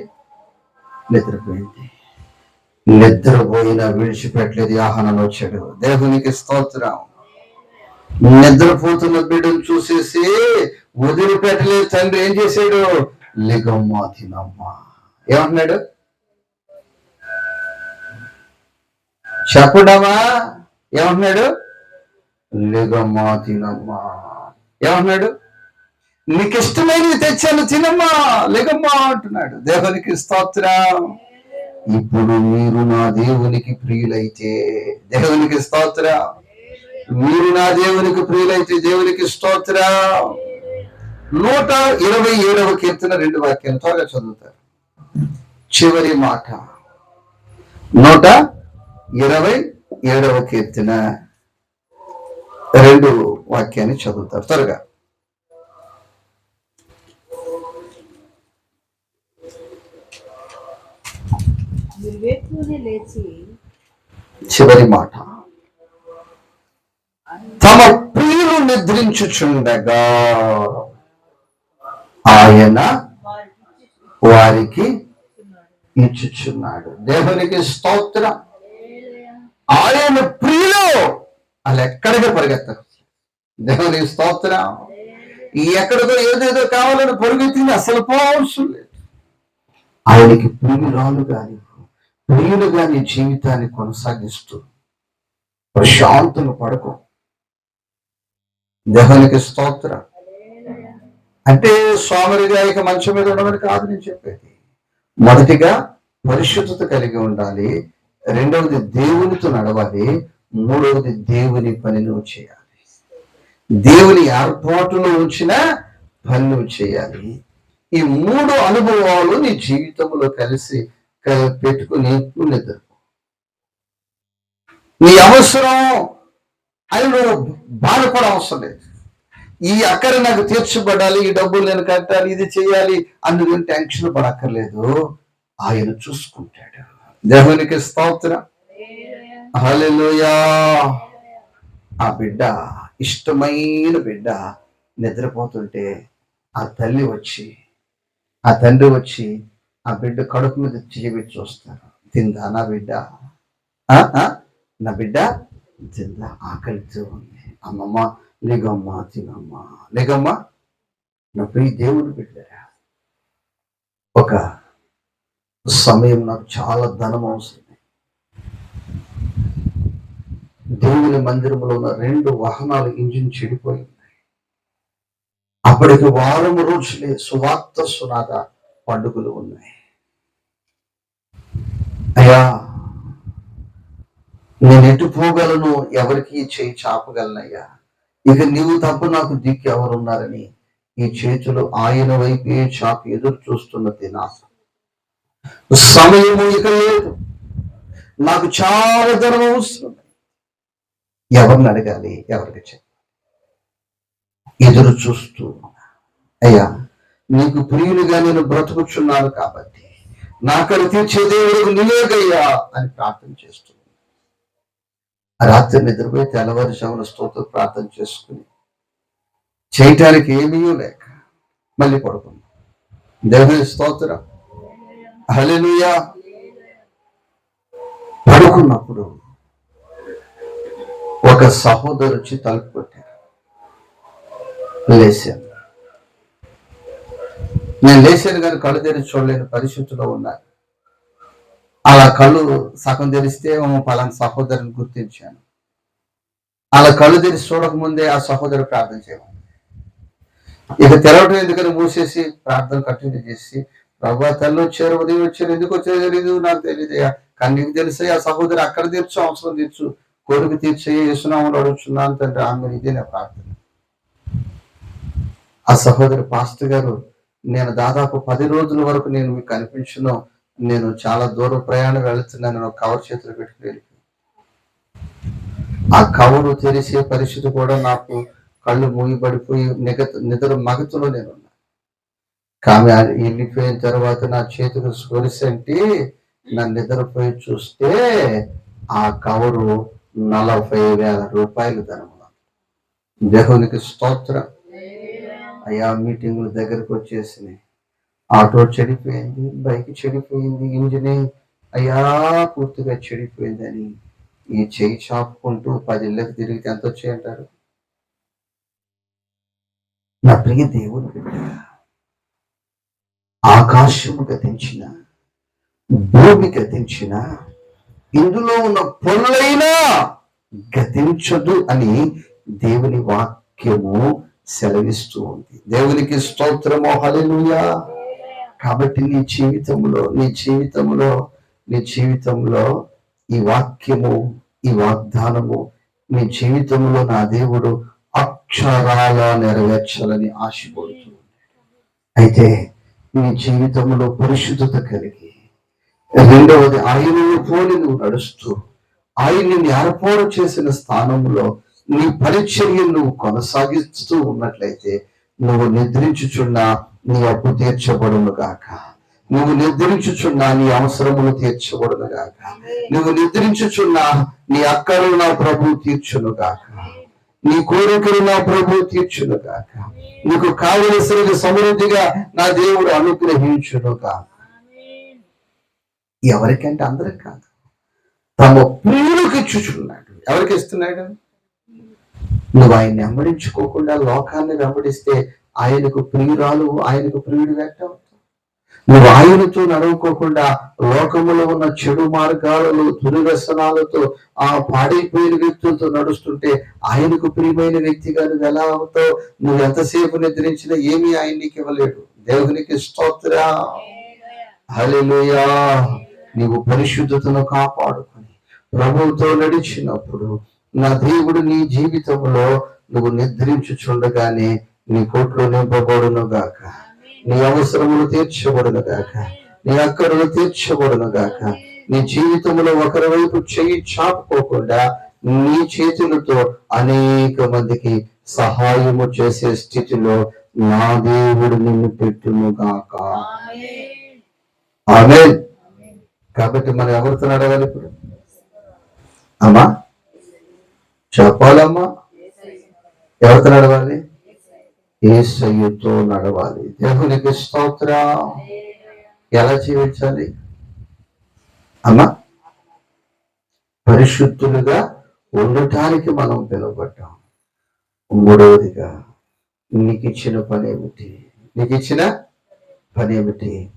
నిద్రపోయింది. నిద్రపోయినా విడిచిపెట్టలేదు. యాహానాను వచ్చాడు. దేవునికి స్తోత్రం. నిద్రపోతున్న బిడ్డను చూసేసి వదిలిపెట్టలేదు తండ్రి. ఏం చేశాడు? లెగమ్మా తినమ్మా. ఏమంటున్నాడు? చెప్పడమా? ఏమంటున్నాడు? లెగమ్మా తినమ్మా. ఏమంటున్నాడు? నీకు ఇష్టమైనది తెచ్చాను, తినమ్మా, లెగమ్మా అంటున్నాడు. దేవునికి స్తోత్రం. ఇప్పుడు మీరు నా దేవునికి ప్రియులైతే, దేవునికి స్తోత్రం, మీరు నా దేవునికి ప్రియులైతే, దేవునికి స్తోత్రం. 127వ కీర్తన 2 వాక్యాలు త్వరగా చదువుతారు. చివరి మాట 127వ కీర్తన 2 వాక్యాన్ని చదువుతారు త్వరగా. చివరి మాట, తమ ప్రియులు నిద్రించుచుండగా ఆయన వారికి ఇచ్చుచున్నాడు. దేవునికి స్తోత్రం. ఆయన ప్రియులు అలా ఎక్కడికి పరిగెత్తరు. దేవునికి స్తోత్రం. ఎక్కడికో ఏదేదో కావాలని పరుగెత్తింది అసలు పోవసం లేదు. ఆయనకి ప్రియురాలు గాని ప్రియులు గాని జీవితాన్ని కొనసాగిస్తూ ప్రశాంతంగా పడుకో. దేవునికి స్తోత్రం. అంటే సోమరిగా ఇక మంచం మీద ఉండమని కాదు నేను చెప్పేది. మొదటిగా పరిశుద్ధత కలిగి ఉండాలి, రెండవది దేవునితో నడవాలి, మూడవది దేవుని పని నువ్వు చేయాలి. దేవుని ఏర్పాటులో ఉంచిన పని నువ్వు చేయాలి. ఈ 3 అనుభవాలు నీ జీవితంలో కలిసి పెట్టుకుని నిద్రపో. నీ అవసరం అని నువ్వు బాధపడ అవసరం లేదు. ఈ అక్కర నాకు తీర్చబడాలి, ఈ డబ్బులు నేను కట్టాలి, ఇది చేయాలి అందుకు టెన్షన్ పడక్కర్లేదు. ఆయన చూసుకుంటాడు. దేవునికి స్తోత్రం. హల్లెలూయా. ఆ బిడ్డ, ఇష్టమైన బిడ్డ నిద్రపోతుంటే ఆ తల్లి వచ్చి ఆ తండ్రి వచ్చి ఆ బిడ్డ కడుపు మీద చేయబెట్టి చూస్తారు. తిందా నా బిడ్డ? నా బిడ్డ తిందా? ఆకలితో ఉంది. అమ్మమ్మ లేగమ్మా తినమ్మా, లేగమ్మా. నా ప్రియ దేవుడు బిడ్డరా, ఒక సమయం నాకు చాలా ధనం అవసరం. దేవుని మందిరంలో ఉన్న 2 వాహనాల ఇంజిన్ చెడిపోయింది. అప్పటికి వారం రోజులే సువార్త సునాద పండుగలు ఉన్నాయి. అయ్యా, నేను ఎటు పోగలను? ఎవరికి చేయి చాపగలనయ్యా? ఇక నీవు తప్ప నాకు దిక్కు ఎవరున్నారని ఈ చేతులు ఆయన వైపే చాపి ఎదురు చూస్తున్న దినాస సమయము ఇక లేదు. నాకు చాలా ధనం అవసరం. ఎవరిని అడగాలి? ఎవరికి చెప్పాలి? ఎదురు చూస్తూ, అయ్యా నీకు ప్రియులుగా నేను బ్రతుకుచున్నాను కాబట్టి నాకని తీర్చే దేవుడు నీవేగయ్యా అని ప్రార్థన చేస్తున్నాను. రాత్రి నిద్రపోయి తెల్లవారుజామున స్తోత్ర ప్రార్థన చేసుకుని చేయటానికి ఏమీ లేక మళ్ళీ పడుకున్నాం. దేవుని స్తోత్రం. హల్లెలూయా. పడుకున్నప్పుడు ఒక సహోదరు వచ్చి తలుపు కొట్టారు. లేచాను. నేను లేచాను కానీ కళ్ళు తెరిచి చూడలేని పరిస్థితిలో ఉన్నాను. అలా కళ్ళు సగం తెరిస్తే పలానా సహోదరుని గుర్తించాను. అలా కళ్ళు తెరిచి చూడకముందే ఆ సహోదరు ప్రార్థన చేయమని, ఇక తెరవటం ఎందుకని మూసేసి ప్రార్థన కంటిన్యూ చేసి ప్రభా తల్లి వచ్చారు, ఉదయం వచ్చారు, ఎందుకు వచ్చారో తెలీదు, నాకు తెలియదయ్యా, కానీ నీకు తెలుసయ్యా సహోదరి, అక్కడ తీర్చు, అవసరం తీర్చు, కోరిక తీర్చయ్యా, యేసునామములో అడుగుతున్నాను తండ్రి. ఆమె ఇదే నా ప్రార్థన. ఆ సహోదరి, పాస్టర్ గారు, నేను దాదాపు 10 రోజుల వరకు నేను మీకు కనిపించను, నేను చాలా దూరం ప్రయాణం వెళుతున్నాను, నేను కవర్ చేతులు పెట్టుకుని ఆ కవరు తెరిసే పరిస్థితి కూడా నాకు కళ్ళు మూగిపడిపోయి నిద్ర మగతులో నేను ఉన్నా. కానీ వెళ్ళిపోయిన తర్వాత నా చేతులు స్పరిశంటే నా నిద్రపోయి చూస్తే ఆ కవరు 40,000 రూపాయలు ధనము. దేవునికి స్తోత్రం. అయ్యా, మీటింగుల దగ్గరకు వచ్చేసినాయి, ఆటో చెడిపోయింది, బైక్ చెడిపోయింది, ఇంజిన్ అయ్యా పూర్తిగా చెడిపోయిందని ఈ చెయ్యి చాపుకుంటూ 10 ఇళ్ళకి తిరిగితే ఎంత వచ్చాయంటారు? నా ప్రియ దేవుని బిడ్డ, ఆకాశము గతించిన, భూమి గతించిన, ఇందులో ఉన్న పొల్లైనా గతించదు అని దేవుని వాక్యము సెలవిస్తూ ఉంది. దేవునికి స్తోత్రము, హల్లెలూయా. కాబట్టి నీ జీవితంలో ఈ వాక్యము, ఈ వాగ్దానము నీ జీవితంలో నా దేవుడు అక్షరాల నెరవేర్చాలని ఆశపడుతుంది. అయితే నీ జీవితంలో పరిశుద్ధత కలిగి, రెండవది ఆయనను పోలి నువ్వు నడుస్తూ, ఆయన్ని ఏర్పాటు చేసిన స్థానంలో నీ పరిచర్యను నువ్వు కొనసాగిస్తూ ఉన్నట్లయితే, నువ్వు నిద్రించుచున్నా నీ అప్పు తీర్చబడును గాక, నువ్వు నిద్రించుచున్నా నీ అవసరములు తీర్చబడును గాక, నువ్వు నిద్రించుచున్నా నీ అక్కలు నా ప్రభు తీర్చును గాక, నీ కోరికలు నా ప్రభు తీర్చును గాక, నీకు కావలసిన సమృద్ధిగా నా దేవుడు అనుగ్రహించును గాక. ఎవరికంటే అందరికి కాదు, తమ ప్రియులకు ఇచ్చుచున్నాడు. ఎవరికి ఇస్తున్నాడు? నువ్వు ఆయన్ని వెంబడించుకోకుండా లోకాన్ని వెంబడిస్తే ఆయనకు ప్రియురాలు, ఆయనకు ప్రియుడు వ్యక్తం. నువ్వు ఆయనతో నడవకోకుండా లోకములో ఉన్న చెడు మార్గాలలో, దుర్వ్యసనాలతో, ఆ పాడైపోయిన వ్యక్తులతో నడుస్తుంటే ఆయనకు ప్రియమైన వ్యక్తిగా నువ్వు ఎలా అవుతావు? నువ్వు ఎంతసేపు నిద్రించినా ఏమీ ఆయన నీకు ఇవ్వలేడు. దేవునికి స్తోత్రం, హల్లెలూయా. నీవు పరిశుద్ధతను కాపాడుకొని ప్రభువుతో నడిచినప్పుడు నా దేవుడు నీ జీవితంలో నువ్వు నిద్రించుచుండగానే నీ కోట్లు నింపబడును గాక, నీ అవసరములు తీర్చబడును గాక, నీ అక్కరలు తీర్చబడును గాక. నీ జీవితంలో ఒకరి వైపు చెయ్యి చాపుకోకుండా నీ చేతులతో అనేక మందికి సహాయము చేసే స్థితిలో నా దేవుడు నిన్ను పెట్టును గాక. ఆమేన్. కాబట్టి మనం ఎవరితో నడవాలి ఇప్పుడు? అమ్మా చెప్పాలమ్మా, ఎవరితో నడవాలి? యేసయ్యతో నడవాలి. దేవునికి స్తోత్రం. ఎలా జీవించాలి అమ్మా? పరిశుద్ధులుగా ఉండటానికి మనం పిలువబడ్డాం. మూడవదిగా, నీకు ఇచ్చిన పని ఏమిటి?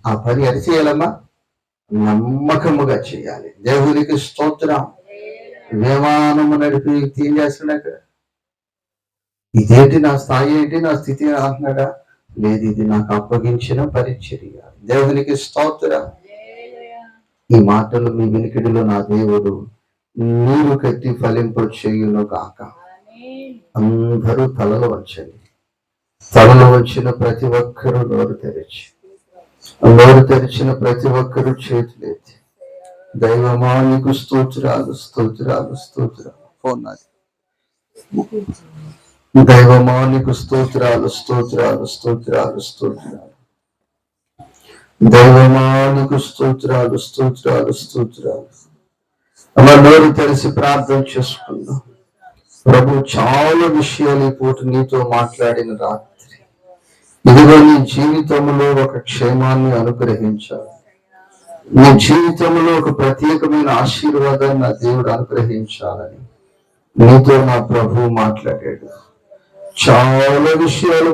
ఆ పని అది చేయాలమ్మా, నమ్మకముగా చేయాలి. దేవునికి స్తోత్రం. విమానము నడిపి వ్యక్తి ఏం చేస్తున్నాడు? ఇదేంటి నా స్థాయి, ఏంటి నా స్థితి అంటున్నాడా? లేదు, ఇది నాకు అప్పగించిన పరిచర్య. దేవునికి స్తోత్రం. ఈ మాటలు మీ వినికిడిలో నా దేవుడు నీరు కట్టి ఫలింప చేయును గాక. అందరూ తలలు వంచండి. తలలు వంచిన ప్రతి ఒక్కరూ నోరు తెరిచిన ప్రతి ఒక్కరూ చేతులెత్తి, దైవమా నీకు స్తోత్రాలు. ఫోన్ నాది. దైవమా నీకు స్తోత్రాలు. దైవమా నీకు స్తోత్రాలు. అలా నోరు తెరిచి ప్రార్థన చేసుకుందాం. ప్రభు చాలా విషయాలు ఈ పూట నీతో మాట్లాడిన రాత్రి, ఇదిగో నీ జీవితంలో ఒక క్షేమాన్ని అనుగ్రహించాలి, నీ జీవితంలో ఒక ప్రత్యేకమైన ఆశీర్వాదాన్ని నా దేవుడు అనుగ్రహించాలని నీతో నా ప్రభు మాట్లాడాడు. చాలా విషయాలు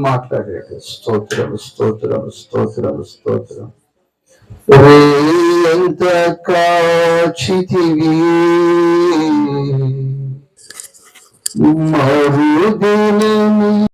మాట్లాడాడు. స్తోత్రం. ఎంత కాచితివి మరుదినము